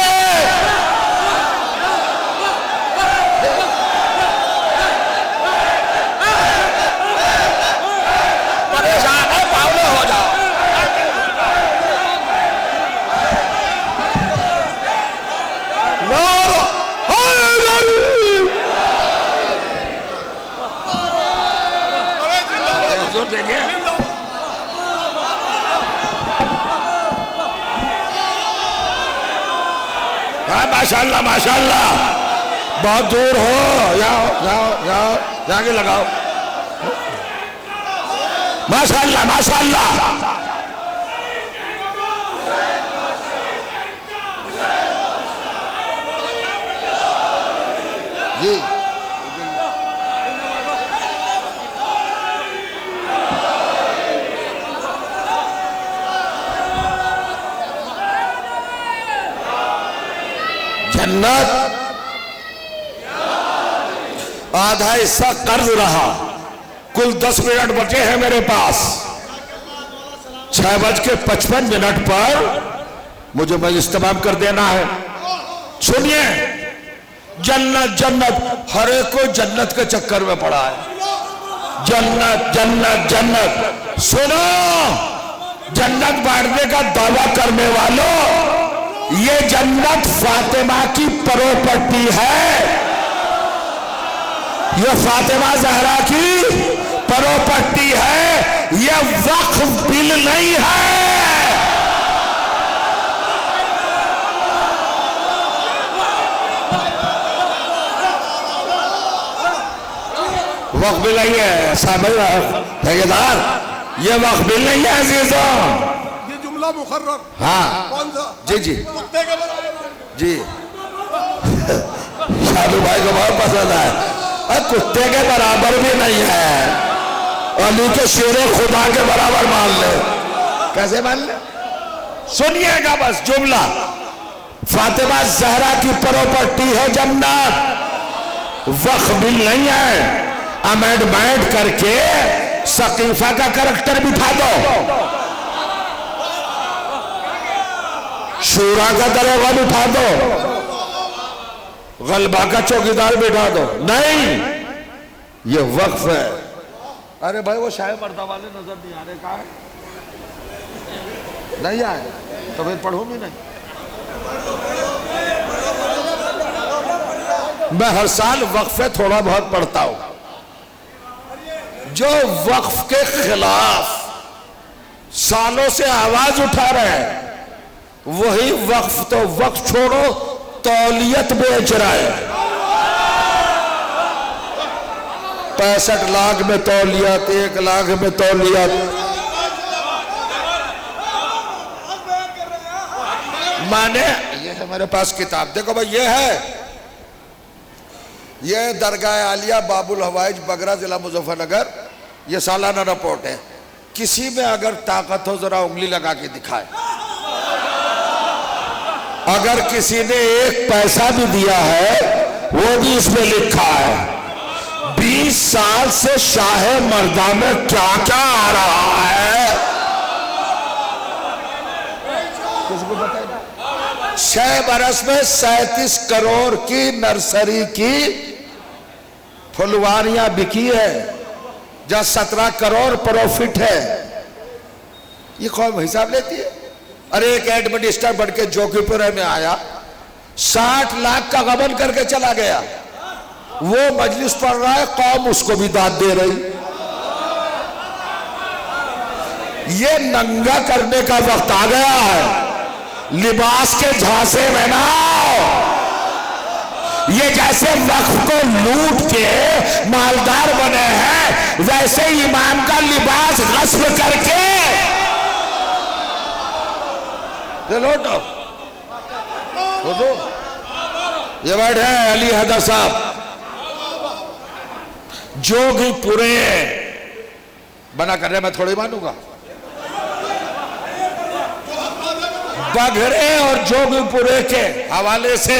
परेशान है, पावले हो जाओ। माशाल्लाह माशाल्लाह, बहुत दूर हो, जाओ जाओ जाओ, जाके लगाओ। माशाल्लाह माशाल्लाह। जी जन्नत आधा हिस्सा कर्ज रहा, कुल 10 मिनट बचे हैं मेरे पास। 6:55 पर मुझे मजलिस तमाम कर देना है। सुनिए, जन्नत जन्नत, हर एक को जन्नत के चक्कर में पड़ा है। जन्नत जन्नत जन्नत। सुनो, जन्नत बांटने का दावा करने वालों, ये जन्नत फातिमा की प्रॉपर्टी है। ये फातिमा ज़हरा की प्रॉपर्टी है, ये वक्फ बिल नहीं है। वक्फ बिल नहीं है साहब, ठेकेदार, ये वक्फ बिल नहीं है अजीजों। मुकर्रर। हाँ कौन सा? जी जी कुत्ते के बराबर जी। शादू भाई को बहुत पसंद है। कुत्ते के बराबर भी नहीं है, अली के शेरे खुदा के बराबर मान ले। कैसे मान ले? सुनिएगा बस जुमला। फातिमा ज़हरा की प्रॉपर्टी है जन्नत, वक्फ बिल नहीं है। अमेंडमेंट करके सकीफा का करैक्टर बिठा दो, शूरा का दरोगा बिठा दो, गलबा का चौकीदार बिठा दो। नहीं, ये वक्फ है। अरे भाई वो शायद पर्दा वाले नजर नहीं आ रहे, कहाँ है? नहीं आए तो फिर पढ़ो भी नहीं। मैं हर साल वक्फे थोड़ा बहुत पढ़ता हूं। जो वक्फ के खिलाफ सालों से आवाज उठा रहे हैं, वही वक्फ तो वक्फ छोड़ो, तौलियत बेच रहा है। 65 लाख में तौलियत, 1 लाख में तौलियत। माने ये है मेरे पास किताब, देखो भाई, ये है, ये दरगाह आलिया बाबुल हवाइज बगरा जिला मुजफ्फरनगर, ये सालाना रिपोर्ट है। किसी में अगर ताकत हो जरा उंगली लगा के दिखाए। अगर किसी ने 1 पैसा भी दिया है वो भी इसमें लिखा है। 20 साल से शाह मर्दा में क्या क्या आ रहा है, किसको बताइए। 6 बरस में 37 करोड़ की नर्सरी की फुलवारियां बिकी है, जहां 17 करोड़ प्रॉफिट है। ये कौन हिसाब लेती है? अरे एक एडमिनिस्टर बढ़ के जोकीपुरा में आया, 60 लाख का गबन करके चला गया। वो मजलिस पढ़ रहा है, कौम उसको भी दाद दे रही। ये नंगा करने का वक्त आ गया है। लिबास के झांसे में ना, ये जैसे वक्फ को लूट के मालदार बने हैं, वैसे इमाम का लिबास गस्ब करके लौटो। ये बैठे हैं अली हैदर साहब, जोगीपुरे बना कर रहे, मैं थोड़ी मानूंगा। बघरे और जोगीपुरे के हवाले से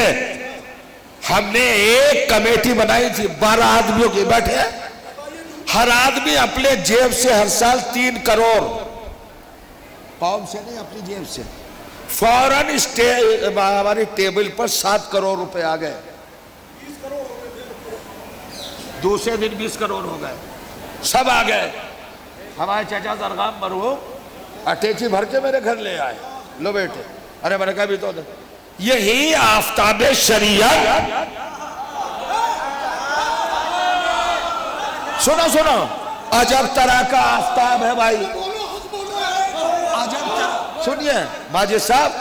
हमने एक कमेटी बनाई थी, 12 आदमियों की। बैठे, हर आदमी अपने जेब से हर साल 3 करोड़, कौम से नहीं, अपनी जेब से। फौरन हमारी टेबल पर 7 करोड़ रुपए आ गए। दूसरे दिन 20 करोड़ हो गए, सब आ गए। हमारे चाचा दरगाम मरहूम अटैची भर के मेरे घर ले आए, लो बेटे। अरे मैंने कहा भी तो यही आफताब शरीयत। सुनो सुनो, अजब तरह का आफताब है भाई, अजब तरह। सुनिए माजिद साहब,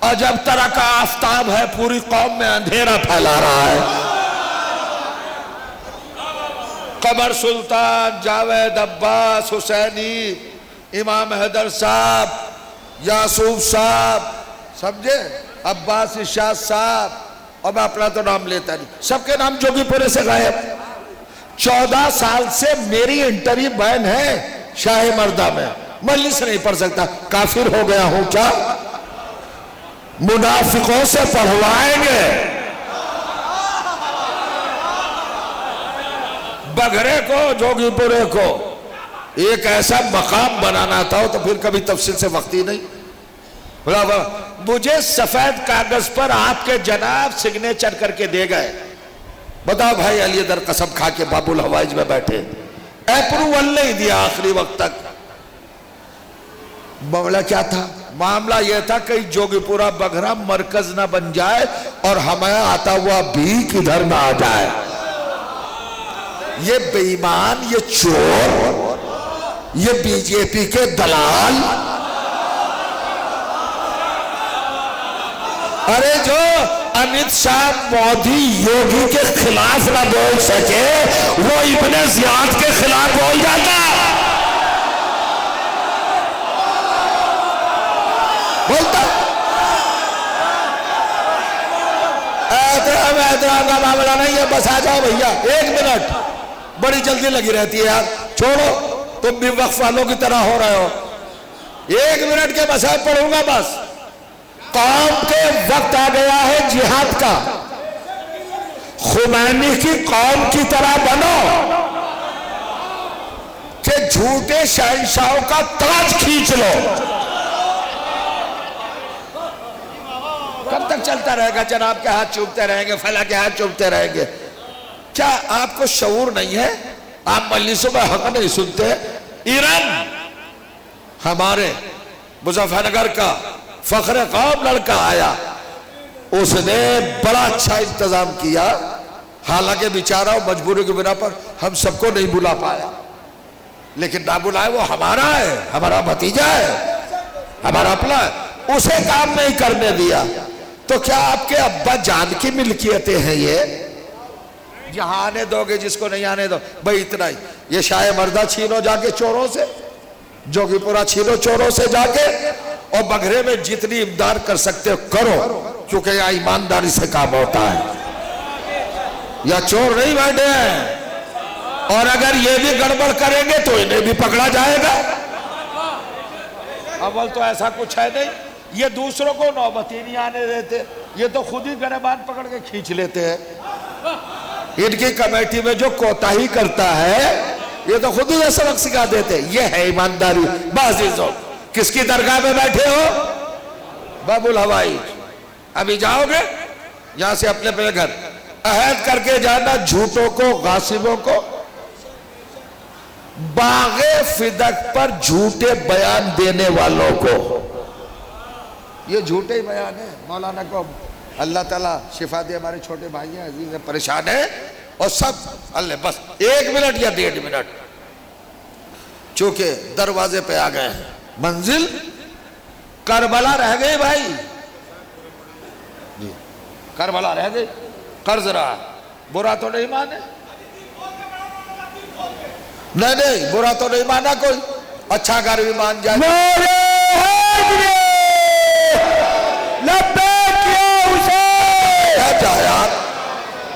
अजब तरह का आफताब है, पूरी कौम में अंधेरा फैला रहा है। कमर सुल्तान, जावेद अब्बास हुसैनी, इमाम हैदर साहब, यासूफ साहब, समझे, अब्बास इशाद साहब, और मैं अपना तो नाम लेता नहीं, सबके नाम जोगीपुरे से गायब। 14 साल से मेरी इंटरव्यू बैन है शाह मर्दा में, मजलिस नहीं पढ़ सकता। काफिर हो गया हूं क्या? मुनाफिकों से पढ़वाएंगे। बघरे को, जोगीपुरे को एक ऐसा मकाम बनाना था, तो फिर कभी तफसील से वक्त ही नहीं। मुझे सफेद कागज पर आपके जनाब सिग्नेचर करके दे गए। बताओ भाई, अली दर कसम खा के बाबुल हवाइज में बैठे, अप्रूवल नहीं दिया आखिरी वक्त तक। मामला क्या था? मामला यह था कि जोगीपुरा बघरा मरकज ना बन जाए और हमें आता हुआ भीख इधर ना आ जाए। ये बेईमान, ये चोर, ये बीजेपी के दलाल, अरे जो अमित शाह, मोदी, योगी के खिलाफ ना बोल सके, वो इब्ने जियाद के खिलाफ बोल जाता। बोलता एहतराम का मामला नहीं है, बस आ जाओ भैया, 1 मिनट, बड़ी जल्दी लगी रहती है यार, छोड़ो, तुम भी वक्फ वालों की तरह हो रहे हो। 1 मिनट के मसाइल पढ़ूंगा बस। कौम के वक्त आ गया है जिहाद का। खुमैनी की कौम की तरह बनो कि झूठे शहंशाहों का ताज खींच लो। कब तक चलता रहेगा? जनाब के हाथ चूमते रहेंगे, फला के हाथ चूमते रहेंगे। क्या आपको शऊर नहीं है? आप मजलिसों में हक नहीं सुनते? ईरान हमारे मुजफ्फरनगर का फख्र कौम लड़का आया, उसने बड़ा अच्छा इंतजाम किया। हालांकि बेचारा मजबूरी की बिना पर हम सबको नहीं बुला पाया। लेकिन ना बुलाए, वो हमारा है, हमारा भतीजा है, हमारा अपना है, उसे काम नहीं करने दिया। तो क्या आपके अब्बा जान की मिल्कियतें हैं ये? जहां आने दोगे, जिसको नहीं आने दो, भाई इतना ही। ये शाह मर्दा छीनो जाके चोरों से, जोगीपुरा छीनो चोरों से जाके, और बघरे में जितनी इमदाद कर सकते हो करो, क्योंकि यहाँ ईमानदारी से काम होता है। या चोर नहीं बैठे हैं, और अगर ये भी गड़बड़ करेंगे तो इन्हें भी पकड़ा जाएगा। अव्वल तो ऐसा कुछ है नहीं, ये दूसरों को नौबत ही नहीं आने देते, ये तो खुद ही गिरबान पकड़ के खींच लेते हैं। इनकी कमेटी में जो कोताही करता है, ये तो खुद ही सबक सिखा देते। ये है ईमानदारी। बाजीजो, किसकी दरगाह में बैठे हो? बाबुल हवाई। अभी जाओगे यहां से अपने अपने घर, अहद करके जाना झूठों को, गासिबों को। बागे फिदक पर झूठे बयान देने वालों को, ये झूठे ही बयान है। मौलाना को अल्लाह ताला शिफा दे, हमारे छोटे भाई हैं, अजीज हैं, परेशान है, और सब अल्लाह बस 1 मिनट या 1.5 मिनट, चूंकि दरवाजे पे आ गए हैं, मंजिल करबला रह गई भाई, करबला रह गई। कर्ज रहा, बुरा तो नहीं माने, नहीं बुरा तो नहीं माना कोई, अच्छा घर भी मान जाए।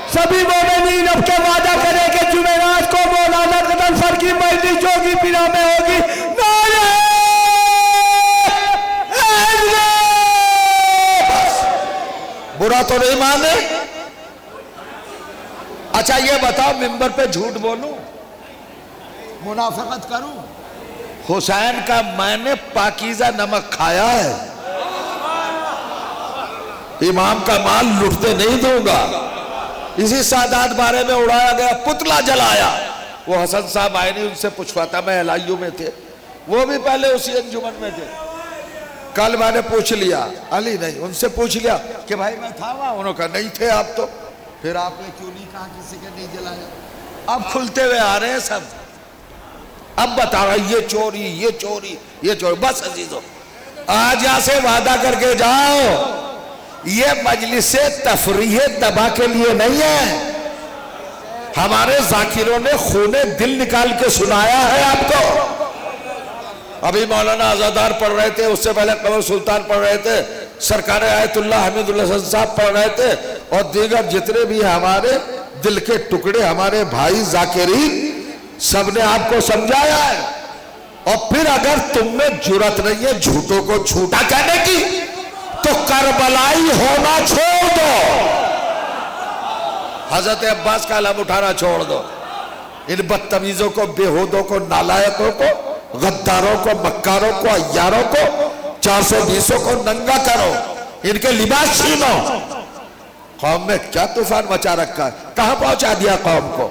सभी मोमिनीन अब के वादा करें कि जुमेरात को मौलाना कदम सर की मजलिस जोगीपुरा में होगी। बुरा तो नहीं माने। अच्छा ये बताओ, मिंबर पे झूठ बोलूं, मुनाफिकत करूं? हुसैन का मैंने पाकीज़ा नमक खाया है, इमाम का माल लुटते नहीं दूंगा। इसी सादात बारे में उड़ाया गया, पुतला जलाया। वो हसन साहब आए नहीं, उनसे पूछवाता, मैं LIU में थे, वो भी पहले उसी अंजुमन में थे। कल मैंने पूछ लिया, अली नहीं, उनसे पूछ लिया कि भाई मैं था वहां, उन्होंने कहा नहीं थे आप तो। फिर आपने क्यों नहीं कहा किसी के नहीं जलाया? अब खुलते हुए आ रहे हैं सब, अब बता रहा ये चोरी, ये चोरी, ये चोरी। बस अजीजों, आज यहां से वादा करके जाओ, ये मजलिसे तफरीह दबा के लिए नहीं है। हमारे जाकिरों ने खूने दिल निकाल के सुनाया है आपको। अभी मौलाना आजादार पढ़ रहे थे, उससे पहले कमर सुल्तान पढ़ रहे थे, सरकार आयतुल्लाह हमीदुल हसन साहब पढ़ रहे थे, और दीगर जितने भी हमारे दिल के टुकड़े, हमारे भाई जाकिरीन, सबने आपको समझाया है। और फिर अगर तुम में जुर्रत नहीं है झूठों को झूठा कहने की, तो करबलाई होना छोड़ दो, हजरत अब्बास का अलम उठाना छोड़ दो। इन बदतमीजों को, बेहूदों को, नालायकों को, गद्दारों को, मक्कारों को, अय्यारों को, 420 को नंगा करो, इनके लिबास छीनो। कौम में क्या तूफान मचा रखा है, कहां पहुंचा दिया कौम को?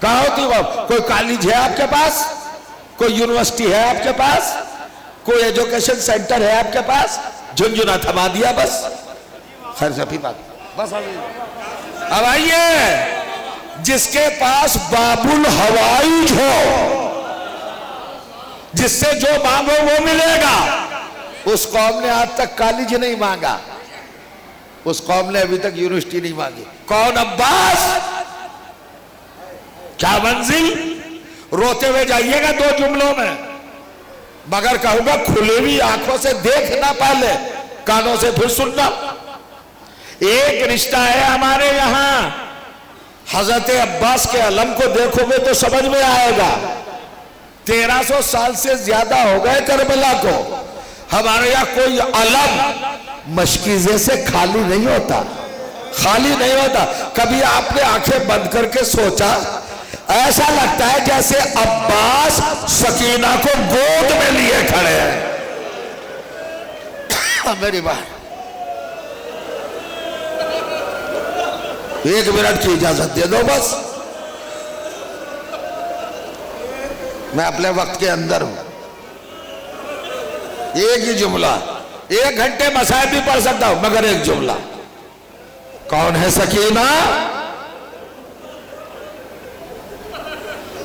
कहां होती वो? कोई कॉलेज है आपके पास? कोई यूनिवर्सिटी है आपके पास? कोई एजुकेशन सेंटर है आपके पास? झुंझुना थमा दिया बस। खैर सभी बात बस। अब आइए, जिसके पास बाबुल हवाई हो, जिससे जो मांगो वो मिलेगा, उस कौम ने आज तक कॉलेज नहीं मांगा, उस कौम ने अभी तक यूनिवर्सिटी नहीं मांगी। कौन? अब्बास। क्या मंजिल? रोते हुए जाइएगा 2 जुमलों में, मगर कहूंगा खुली हुई आंखों से देखना, पहले कानों से फिर सुनना। एक रिश्ता है हमारे यहां, हजरत अब्बास के अलम को देखोगे तो समझ में आएगा। 1300 साल से ज्यादा हो गए करबला को। हमारे यहां कोई अलम मशकीजे से खाली नहीं होता, खाली नहीं होता। कभी आपने आंखें बंद करके सोचा, ऐसा लगता है जैसे अब्बास सकीना को गोद में लिए खड़े हैं। मेरी बात, 1 मिनट की इजाजत दे दो बस, मैं अपने वक्त के अंदर हूं। एक ही जुमला, 1 घंटे मसाइल भी पढ़ सकता हूं, मगर एक जुमला। कौन है सकीना?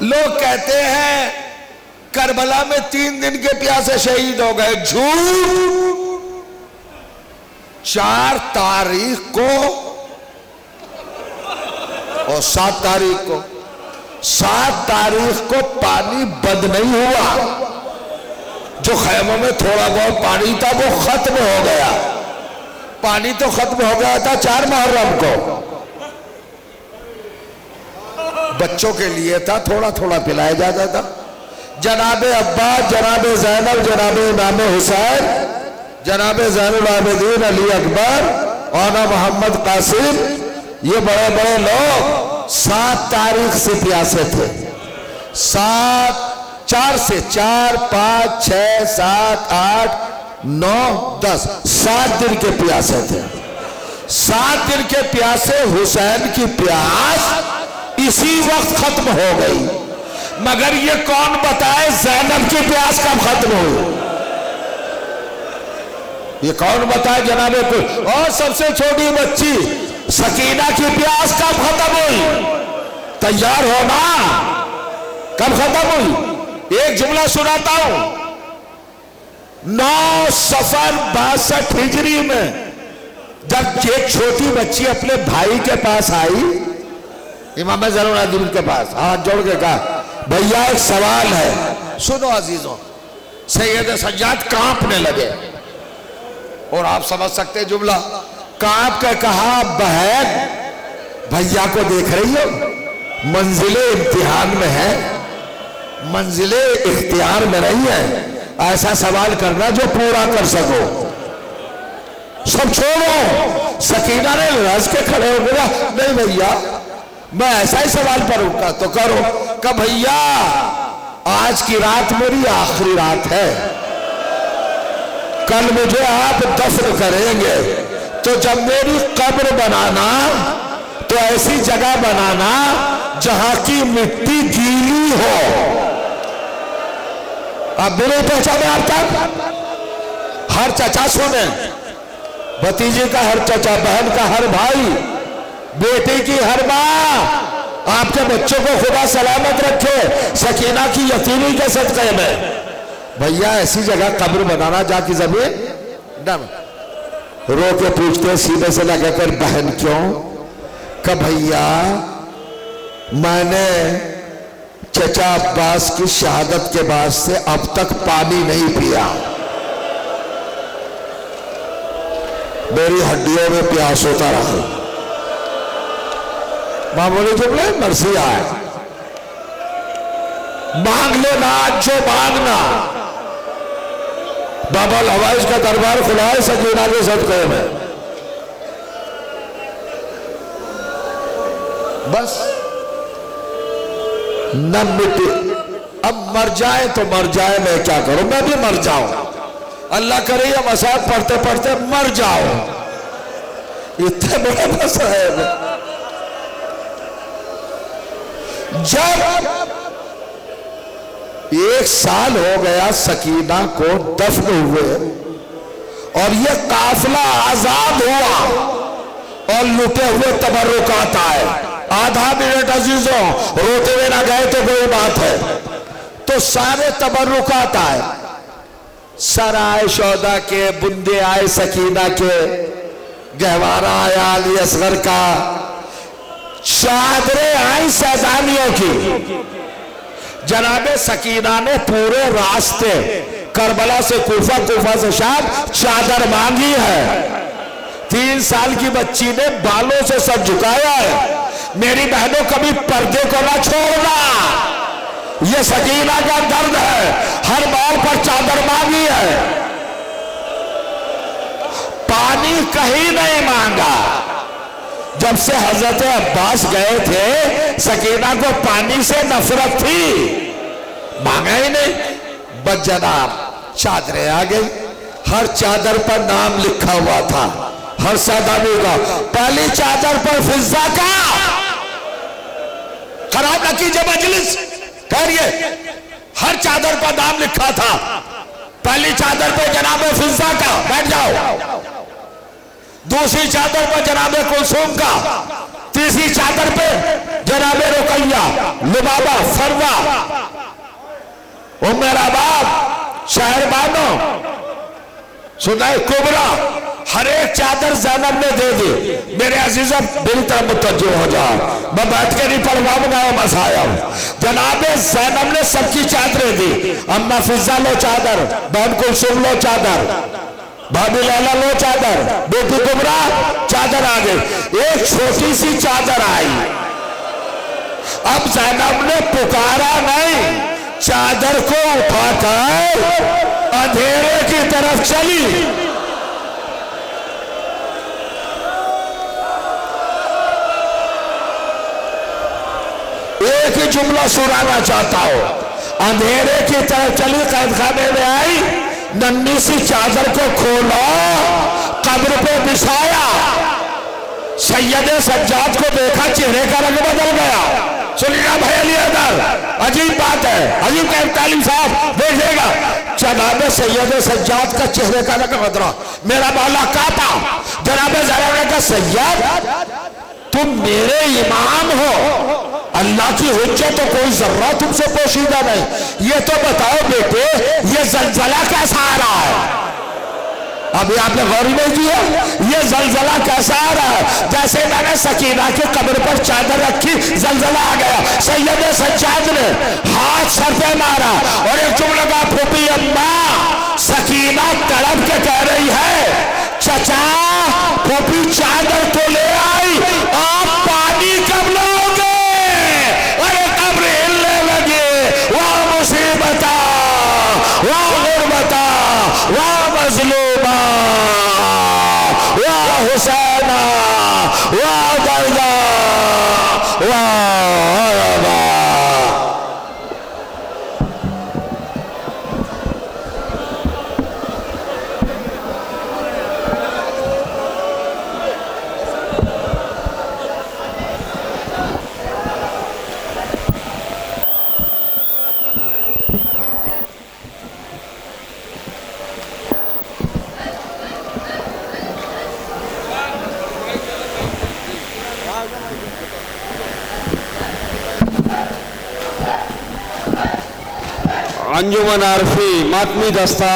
लोग कहते हैं करबला में 3 दिन के प्यासे शहीद हो गए। झूठ। 4 तारीख को और 7 तारीख को, 7 तारीख को पानी बंद नहीं हुआ। जो खैमों में थोड़ा बहुत पानी था वो खत्म हो गया। पानी तो खत्म हो गया था 4 मुहर्रम को। बच्चों के लिए था, थोड़ा थोड़ा पिलाया जाता था। जनाबे अब्बास, जनाबे ज़ैनब, जनाबे इमाम हुसैन, जनाबे ज़ैनुल आबिदीन अली अकबर और मोहम्मद कासिम, ये बड़े बड़े लोग 7 तारीख से प्यासे थे। 4 से 4, 5, 6, 7, 8, 9, 10, 7 दिन के प्यासे थे। 7 दिन के प्यासे हुसैन की प्यास इसी वक्त खत्म हो गई। मगर ये कौन बताए ज़ैनब की प्यास कब खत्म हुई? ये कौन बताए जनाबे को? और सबसे छोटी बच्ची सकीना की प्यास कब खत्म हुई? तैयार हो ना, कब खत्म हुई? एक जुमला सुनाता हूं। 9 सफर 62 हिजरी में जब एक छोटी बच्ची अपने भाई के पास आई, इमाम ज़ैनुल आबिदीन के पास, हाथ जोड़ के कहा, भैया एक सवाल है, सुनो अजीजों। सैयद सज्जाद कांपने लगे और आप समझ सकते हैं जुमला। कांप के कहा, बहन भैया को देख रही हो, मंजिले इम्तिहान में है, मंजिले इख्तियार में नहीं है। ऐसा सवाल करना जो पूरा कर सको। सब छोड़ो। सकीना ने रस के खड़े हो गया, नहीं भैया मैं ऐसा ही सवाल करूंगा तो करो। कब भैया आज की रात मेरी आखिरी रात है, कल मुझे आप दफन करेंगे, तो जब मेरी कब्र बनाना तो ऐसी जगह बनाना जहां की मिट्टी गीली हो। आप बोले पहचाने आपका? हर चचा सुने, भतीजे का हर चचा, बहन का हर भाई, बेटी की हर माँ, आपके बच्चों को खुदा सलामत रखे, सकीना की यतीमी के सदक़े में। भैया ऐसी जगह कब्र बनाना जाके जमीन डम। रो के पूछते सीधे से लगाकर, बहन क्यों? कि भैया मैंने चचा अब्बास की शहादत के बाद से अब तक पानी नहीं पिया, मेरी हड्डियों में प्यास होता रहा। मामूली जुमले मर्जी आए, मांग लेना जो मांगना। बाबा हवाइज का दरबार खुला है सकीना के सदक़े में। बस न मिटे, अब मर जाए तो मर जाए, मैं क्या करूं, मैं भी मर जाऊं। अल्लाह करे या मसाद पढ़ते पढ़ते मर जाओ, इतने बड़े मसला है। जब 1 साल हो गया सकीना को दफन हुए और ये काफिला आजाद हुआ और लुटे हुए तबर्रुकात आए। आधा मिनट अजीजों, रोते हुए ना गए तो कोई बात है, तो सारे तबर्रुकात आए। सर आए शौदा के, बुंदे आए सकीना के, गहवारा आया अली असगर का, चादरें आई सैदानियों की। जनाबे सकीना ने पूरे रास्ते करबला से कूफा, कूफा से शाम चादर मांगी है। 3 साल की बच्ची ने बालों से सर झुकाया है। मेरी बहनों कभी पर्दे को ना छोड़ना, ये सकीना का दर्द है। हर बार पर चादर मांगी है, पानी कहीं नहीं मांगा। जब से हजरत अब्बास गए थे सकीना को पानी से नफरत थी, मांगा ही नहीं। बस जनाब चादरें आ गई, हर चादर पर नाम लिखा हुआ था, हर सैदानी का। पहली चादर पर फिजा का, खराब न कीजिए मजलिस, करिए, हर चादर पर नाम लिखा था। पहली चादर पे जनाब फिजा का, बैठ जाओ। दूसरी चादर पर जनाब कुलसूम का, तीसरी चादर पे जनाब रुकैया, लुबाबा, फरवा, ओ मेरा बाप शहरबानो सुनाए कुबरा हर एक चादर ज़ैनब ने दे दी। मेरे अजीज़ों दिल तरफ मुतवज्जो हो जाओ, मैं बैठ के नहीं पढ़वाऊंगा मसाया। जनाबे ज़ैनब ने सबकी चादरें दी। अम्मा फिजा लो चादर, बहन कुलसुम लो चादर, भाभी लैला लो चादर, बेटी कुबरा चादर आ गई। एक छोटी सी चादर आई। अब ज़ैनब ने पुकारा नहीं, चादर को उठाकर अंधेरे की तरफ चली। एक ही जुमला सुनाना चाहता हूं। अंधेरे की तरफ चली, कैदखाने में आई, नन्ही सी चादर को खोला, कब्र पे बिछाया। सैयदे सज्जाद को देखा, चेहरे का रंग बदल गया। सुनिएगा भाई अली अदर, अजीब बात है, अजीब का तालीम साहब देखिएगा। जनाबे सैयदे सज्जाद का चेहरे का रंग बदला। मेरा मौला कहा था, जनाबे ज़रा का सैयद तुम मेरे इमाम हो, अल्लाह की हुज्जत तो कोई जर्रा तुमसे पोशीदा नहीं। ये तो बताओ बेटे, ये जलजला कैसा आ रहा है? अभी आपने गौर नहीं किया, ये जलजला कैसा आ रहा है? जैसे मैंने सकीना के कब्र पर चादर रखी, जलजला आ गया। सैयद सज्जाद ने हाथ सर पे मारा और एक जुमला का फूफी अम्मा सकीना तड़प के कह रही है, चचा फूफी चादर तो ले आई, आप पानी कब लोगे? अरे कब्र हिलने लगे। वाह मुसीबता, वाह गुर्बता, वाह मजलूमा, वाह हुसैना, वाह दर्दा, वाह अरबा। अंजुमन आरफी मातमी दस्ता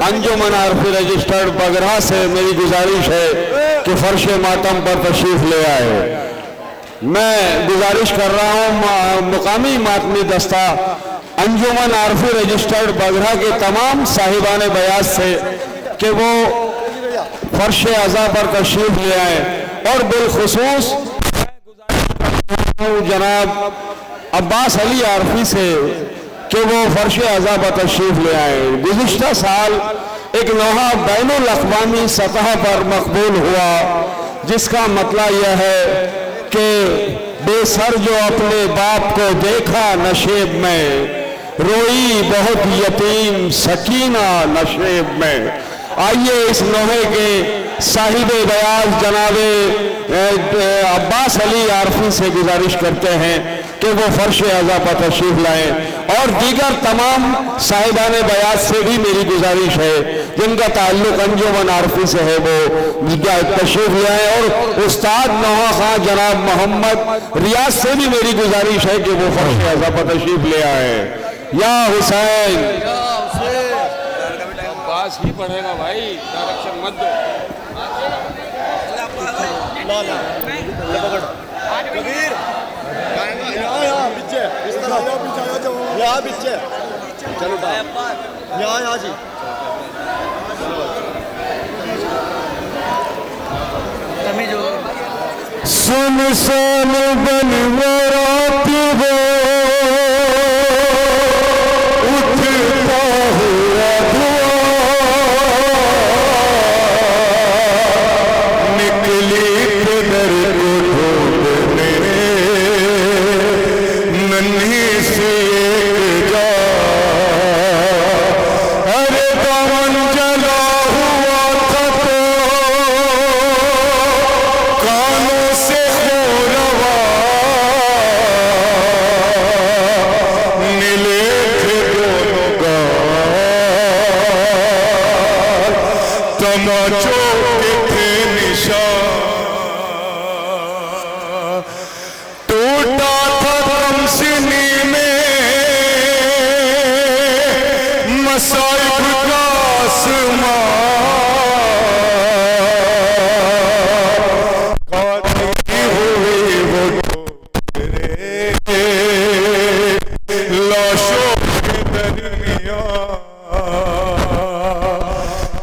अंजुमन आरफी रजिस्टर्ड बगरा से मेरी गुजारिश है कि फर्श मातम पर तशरीफ ले आए। मैं गुजारिश कर रहा हूँ मुकामी मातमी दस्ता अंजुमन आरफी रजिस्टर्ड बगरा के तमाम साहिबान बयास से कि वो फर्श अज़ा पर तशरीफ ले आए। और बिलखुसूस जनाब अब्बास अली आरफी से कि वो फर्श अज़ा पर तशरीफ ले आए। गुज़िश्ता साल एक लोहा बैनुल अक़वामी सतह पर मकबूल हुआ, जिसका मतलब यह है कि बेसर जो अपने बाप को देखा नशेब में, रोई बहुत यतीम सकीना नशेब में। आइए इस लोहे के साहिब बयाज जनाबे अब्बास अली आरफी से गुजारिश करते हैं कि वो फर्श अज़ा पर तशरीफ लाएं। और दीगर तमाम साहिबान बयाज से भी मेरी गुजारिश है जिनका ताल्लुक अंजुमन आरफी से है, वो तशरीफ लाएं। और उस्ताद नौहा खां जनाब मोहम्मद रियाज से भी मेरी गुजारिश है कि वो फर्श अज़ा पर तशरीफ ले आए। या हुसैन पास ही पढ़ेगा भाई, डायरेक्शन मत दो। कबीर यहाँ पीछे, इस तरह यहाँ पीछे, चलो यहाँ जी। सुन सुन बन राती हो उठता हुआ निकली किधर को ढूंढने नन्ही सी एक जा। अरे दामन जला हुआ था तो कानों से हो रवा मिले थे दोनों गाल, तमाचों के थे निशान। टूटा था तमसिनी में आसमां खाती हुई वो ठोकरें लाशों के दरमियां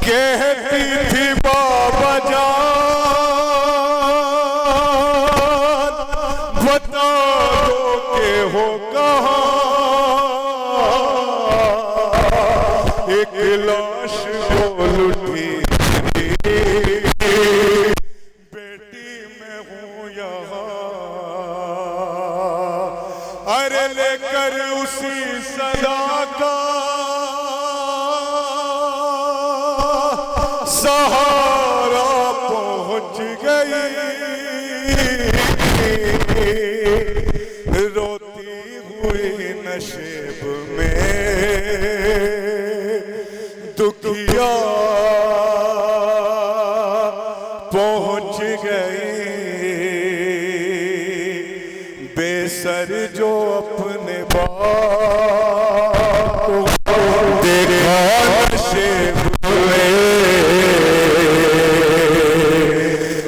कहती थी बाबा जान बता दो के हो कहाँ एक लाश बोल उठी बेटी मैं हूँ यहाँ अरे लेकर उसी सदा का सहारा पहुँच गई रोती हुई नशेब में दुखिया पहुँच गई बेसर जो अपने बाप को देखा नशेब में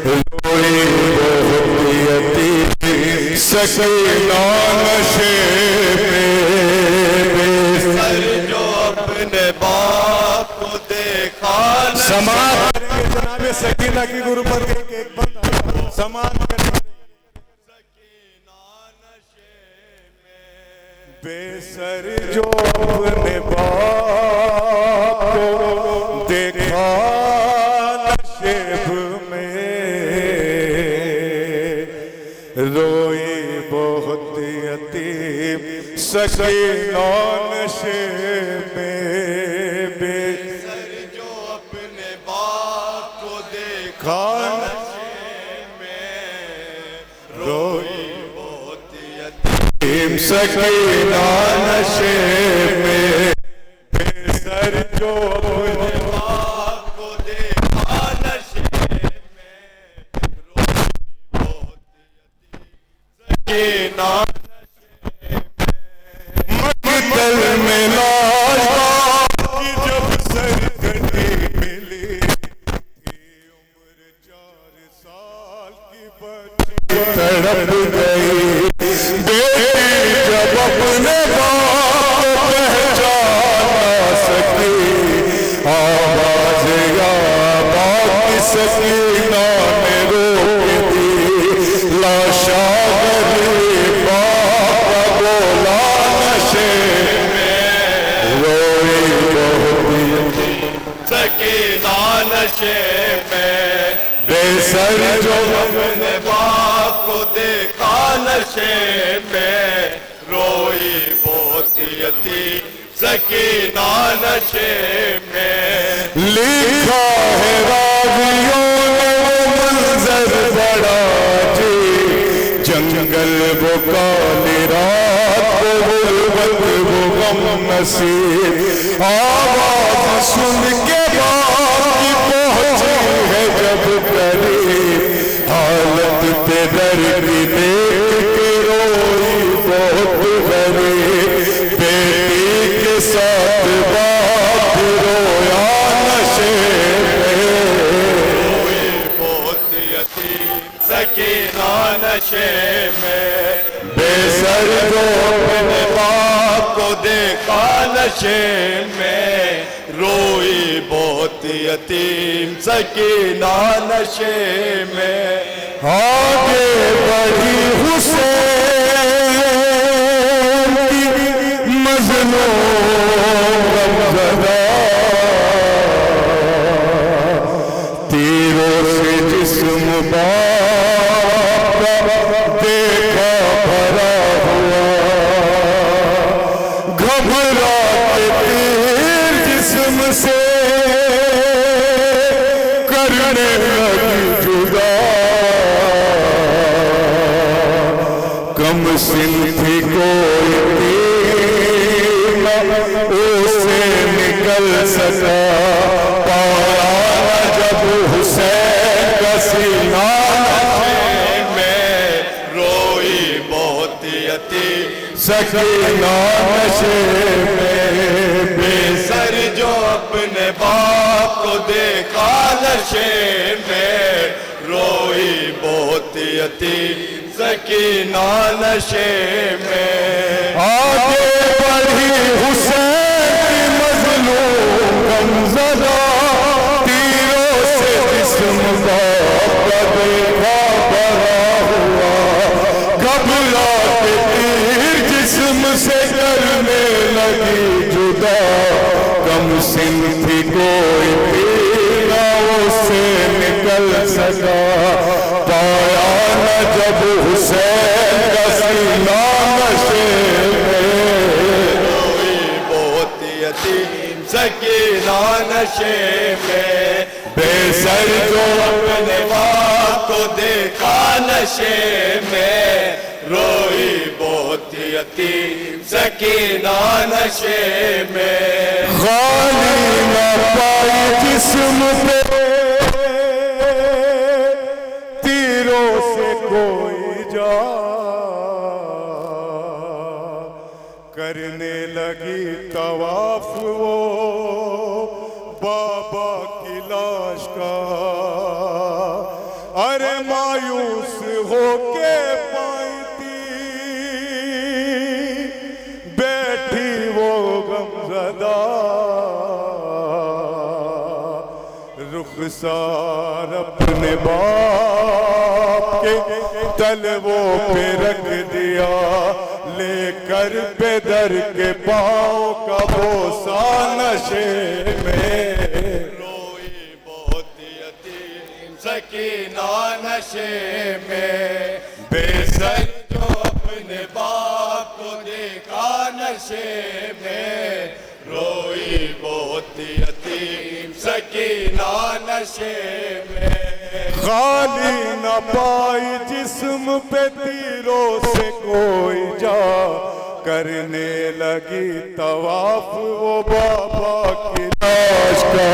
रोई बहुत यतीम सकीना नशेब में बेसर जो अपने बाप को देखा समाज जनाब सकीना की गुरु पर एक बंदा समाज बेसर जो अपने बाप को देखा नशेब में रोई बहुत यतीम सकीना नशेब में बेसर जो अपने बाप को देखा नशेब में रोई बहुत यतीम सकीना नशेब में बेसर जो अपने बाप को देखा नशेब में रोई बहुत यतीम सकीना मकतल में लाश की जब सरगटी मिली थी उम्र 4 साल की बच्ची तड़प गई बेटी जब अपने बाप को पहचान ना सकी आवाज या बाकी सकीना ने रोक दी लाशा गरीब बाप बोला नशेब में रोई बहुत सकीना नशेब में बेसर जो अपने बाप को देखा नशेब में रोई बहुत यतीम सकीना नशेब में लिखा है रावियों ने वो मंजर बड़ा जी जंगल वो काली रात वो गुर्बत वो गम नसीब आवाज सुन के बाप की पहुंची है जब करीब हालत पे दर की देख के रोई बहुत गरीब बेटी के साथ बाप रोया नशेब में रोई बहुत यतीम सकीना नशेब में बेसर जो अपने बाप को देखा नशेब में रोई बहुत यतीम सकीना नशेब में आगे बढ़ी हुसैन की मजलूम गमज़दा तीरों से जिस्म बाप देखा भरा हुआ घबराते तीर जिस्म से करने लगी जुदा कम सिंथी कोई तीर उसे निकल सका पाया जब हुसैन का सीना में रोई बहुत यतीम सकीना नशेब में बेसर जो अपने अपने बाप को देखा नशे में, रोई बहुत यतीम सकीना नशे में। आगे बढ़ी हुसैन की मजलूम गमज़दा, तीरों से जिस्म का देखा बड़ा हुआ, घबरा के तीर जिस्म से करने लगी जुदा, कम सिन थी कोई तीर उससे निकल सका, पाया न जब हुसैन का सीना नशे में, रोई बहुत यतीम सकीना नशे में। बेसर जो अपने बाप को देखा नशे में, रोई बहुत यतीम सकीना नशे में। खाली न पाई जिस्म पे तीरों से कोई जा, करने लगी तवाफ वो बाबा की लाश का, अरे मायूस होके पाई थी बैठी वो गमज़दा, रुखसार अपने बाप के तलवों पे रख दिया, लेकर बेदर के पाँव का बोसा नशे में, रोई बहुत यतीम सकीना नशे में। बेसर जो अपने बाप को देखा नशे में, रोई बहुत यतीम सकीना नशे में। खाली न पाई जिस्म पे तीरों से कोई जा, करने लगी तवाफ वो बाबा की लाश का,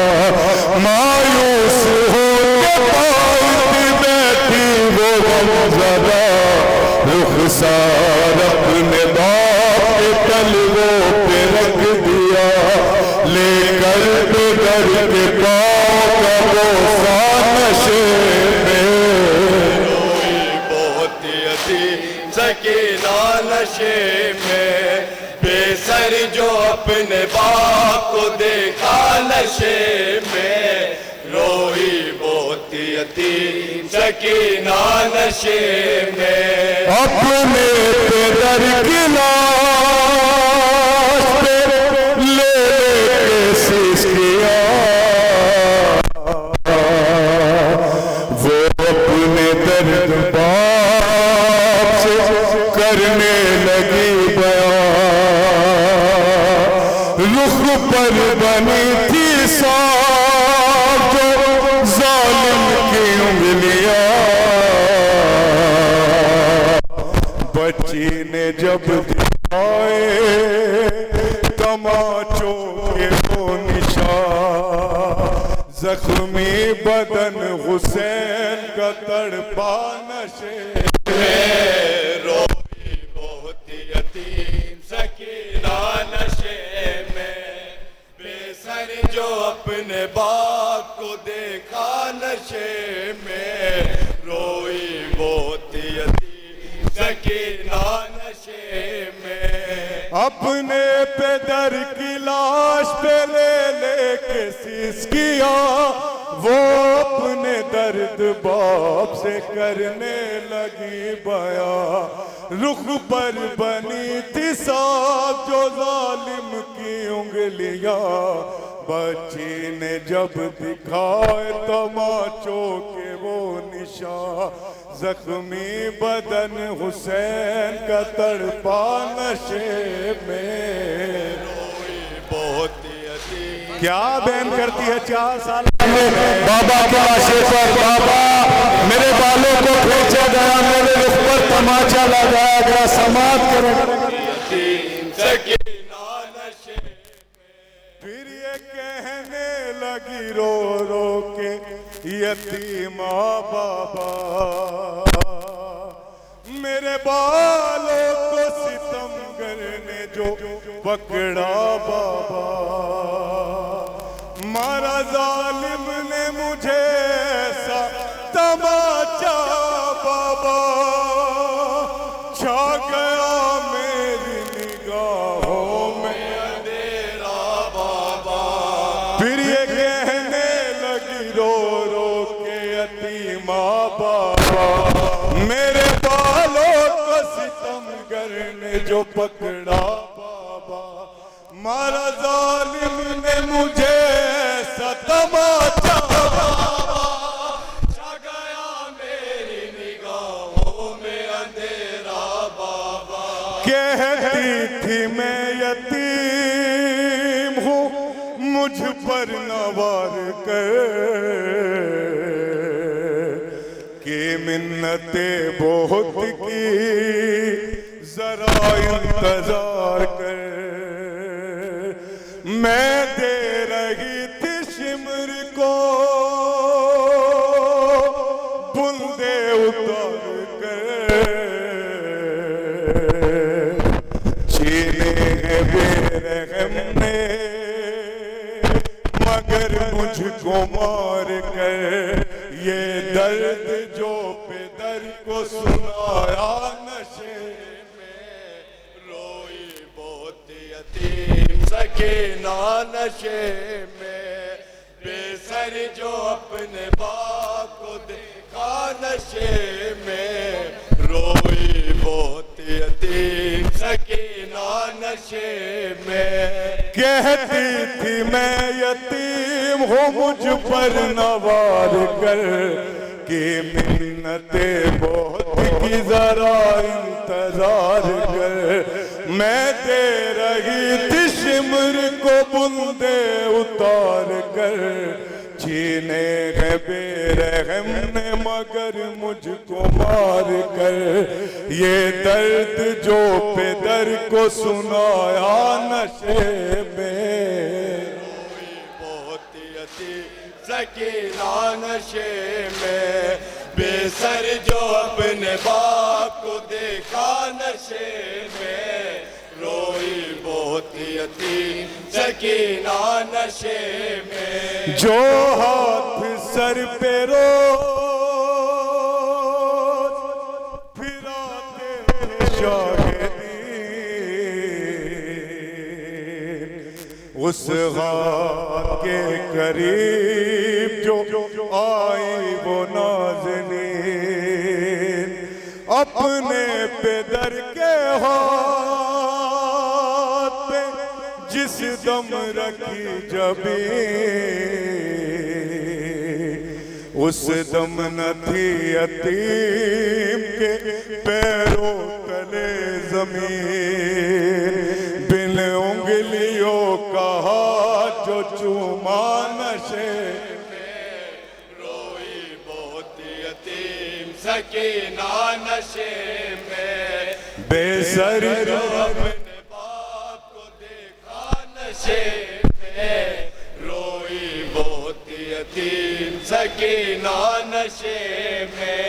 मायूस हो के पाई बैठी वो गमज़दा, रुखसार अपने बाप के तलवों पे रख दिया, लेकर बेदर के पाँव का बोसा नशे में, रोई बहुत यतीम सकीना नशे में। बेसर जो अपने बाप को देखा नशे में, रोई बहुत यतीम सकीना नशे में। अपने बेदर की लाश पे ले शीश किया, वो अपने दर्द बाप से करने लगी बयान, रुख पर बनी थी साफ जो जालिम की उंगलियां, बच्ची ने जब दिखाए तमाचों के वो निशान, जख्मी बदन हुसैन का तड़पा नशे में, रोई बहुत यतीम सकीना नशे में। बेसर जो अपने बाप को देखा नशे में, रोई बहुत यतीम सकीना नशे में। अपने पेदर की लाश पे ले लेके शीश किया, वो अपने दर्द बाप से करने लगी बया, रुख पर बनी थी साफ जो जालिम की उंगलियां, बच्ची ने जब दिखाए तमाचों के वो निशान, जख्मी बदन हुसैन का तड़पा नशे में, बहुत यतीम क्या बयान करती है 4 साल बाबा के आशे पर, बाबा मेरे बालों को खींचा गया, मेरे रुख पर तमाचा लगाया गया, समाप्त करें। यतीम सकीना नशे में। फिर ये कहने लगी रो रो के यतीमा बाबा, मेरे बालों को सितमगर ने जो पकड़ा बाबा, मारा जालिम ने मुझे ऐसा तमाचा बाबा, छा गया मेरी निगाहों में अंधेरा बाबा। फिर ये कहने लगी रो रो के यतीमा बाबा, मेरे बालों को सितमगर ने जो पकड़ा बाबा, मारा जालिम ने मुझे ऐसा तमाचा बाबा, छा गया मेरी निगाहों में अंधेरा बाबा। कहती थी मैं यतीम हूँ मुझ पर नवार कर, कि मिन्नते बहुत की जरा इंतजार कर। मैं दे रही थी शिमर को बूंदे उतार कर, छीने हैं बेरहम ने मगर मुझको मार कर। ये दर्द जो पेदर को सुनाया नशे में, रोई बहुत यतीम सकीना नशे में। बेसर जो अपने बाप को देखा नशे में, रोई बहुत यतीम सकीना नशे में। कहती थी मैं यतीम हूँ मुझ पर नवार कर, कि मिन्नते बहुत की जरा इंतजार कर। मैं दे रही थी शिमर को बूंदे उतार कर, छीने गए बेरहम ने मगर मुझको मार कर। ये दर्द जो पेदर को सुनाया नशे में, बहुत यतीम सकीना नशे में। बेसर जो अपने बाप को देखा नशे में, रोई बहुत यतीम सकीना नशे में। जो हाथ सर पे रोज फिराते शाहिदीन, उस हाथ के करीब जो आई वो नाज़नीन, अपने पेदर के हाथ पे जिस दम रखी जबीन, उस दम न थी यतीम के पैरों तले जमीन। बिन उंगलियों का हाथ जो चूमा नशे में, रोई बहुत यतीम सकीना नशे में। बेसर जो अपने बाप को देखा नशे में, रोई बहुत यतीम सकीना नशे में।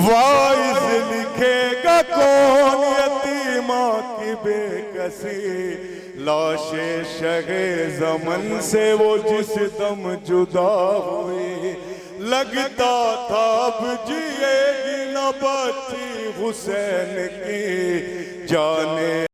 वाइज लिखेगा कौन यतीमा की बेकसी, लाशे शगे ज़मन से वो जिस दम जुदा हुई। लगता था अब जिएगी न बच्ची हुसैन की, जाने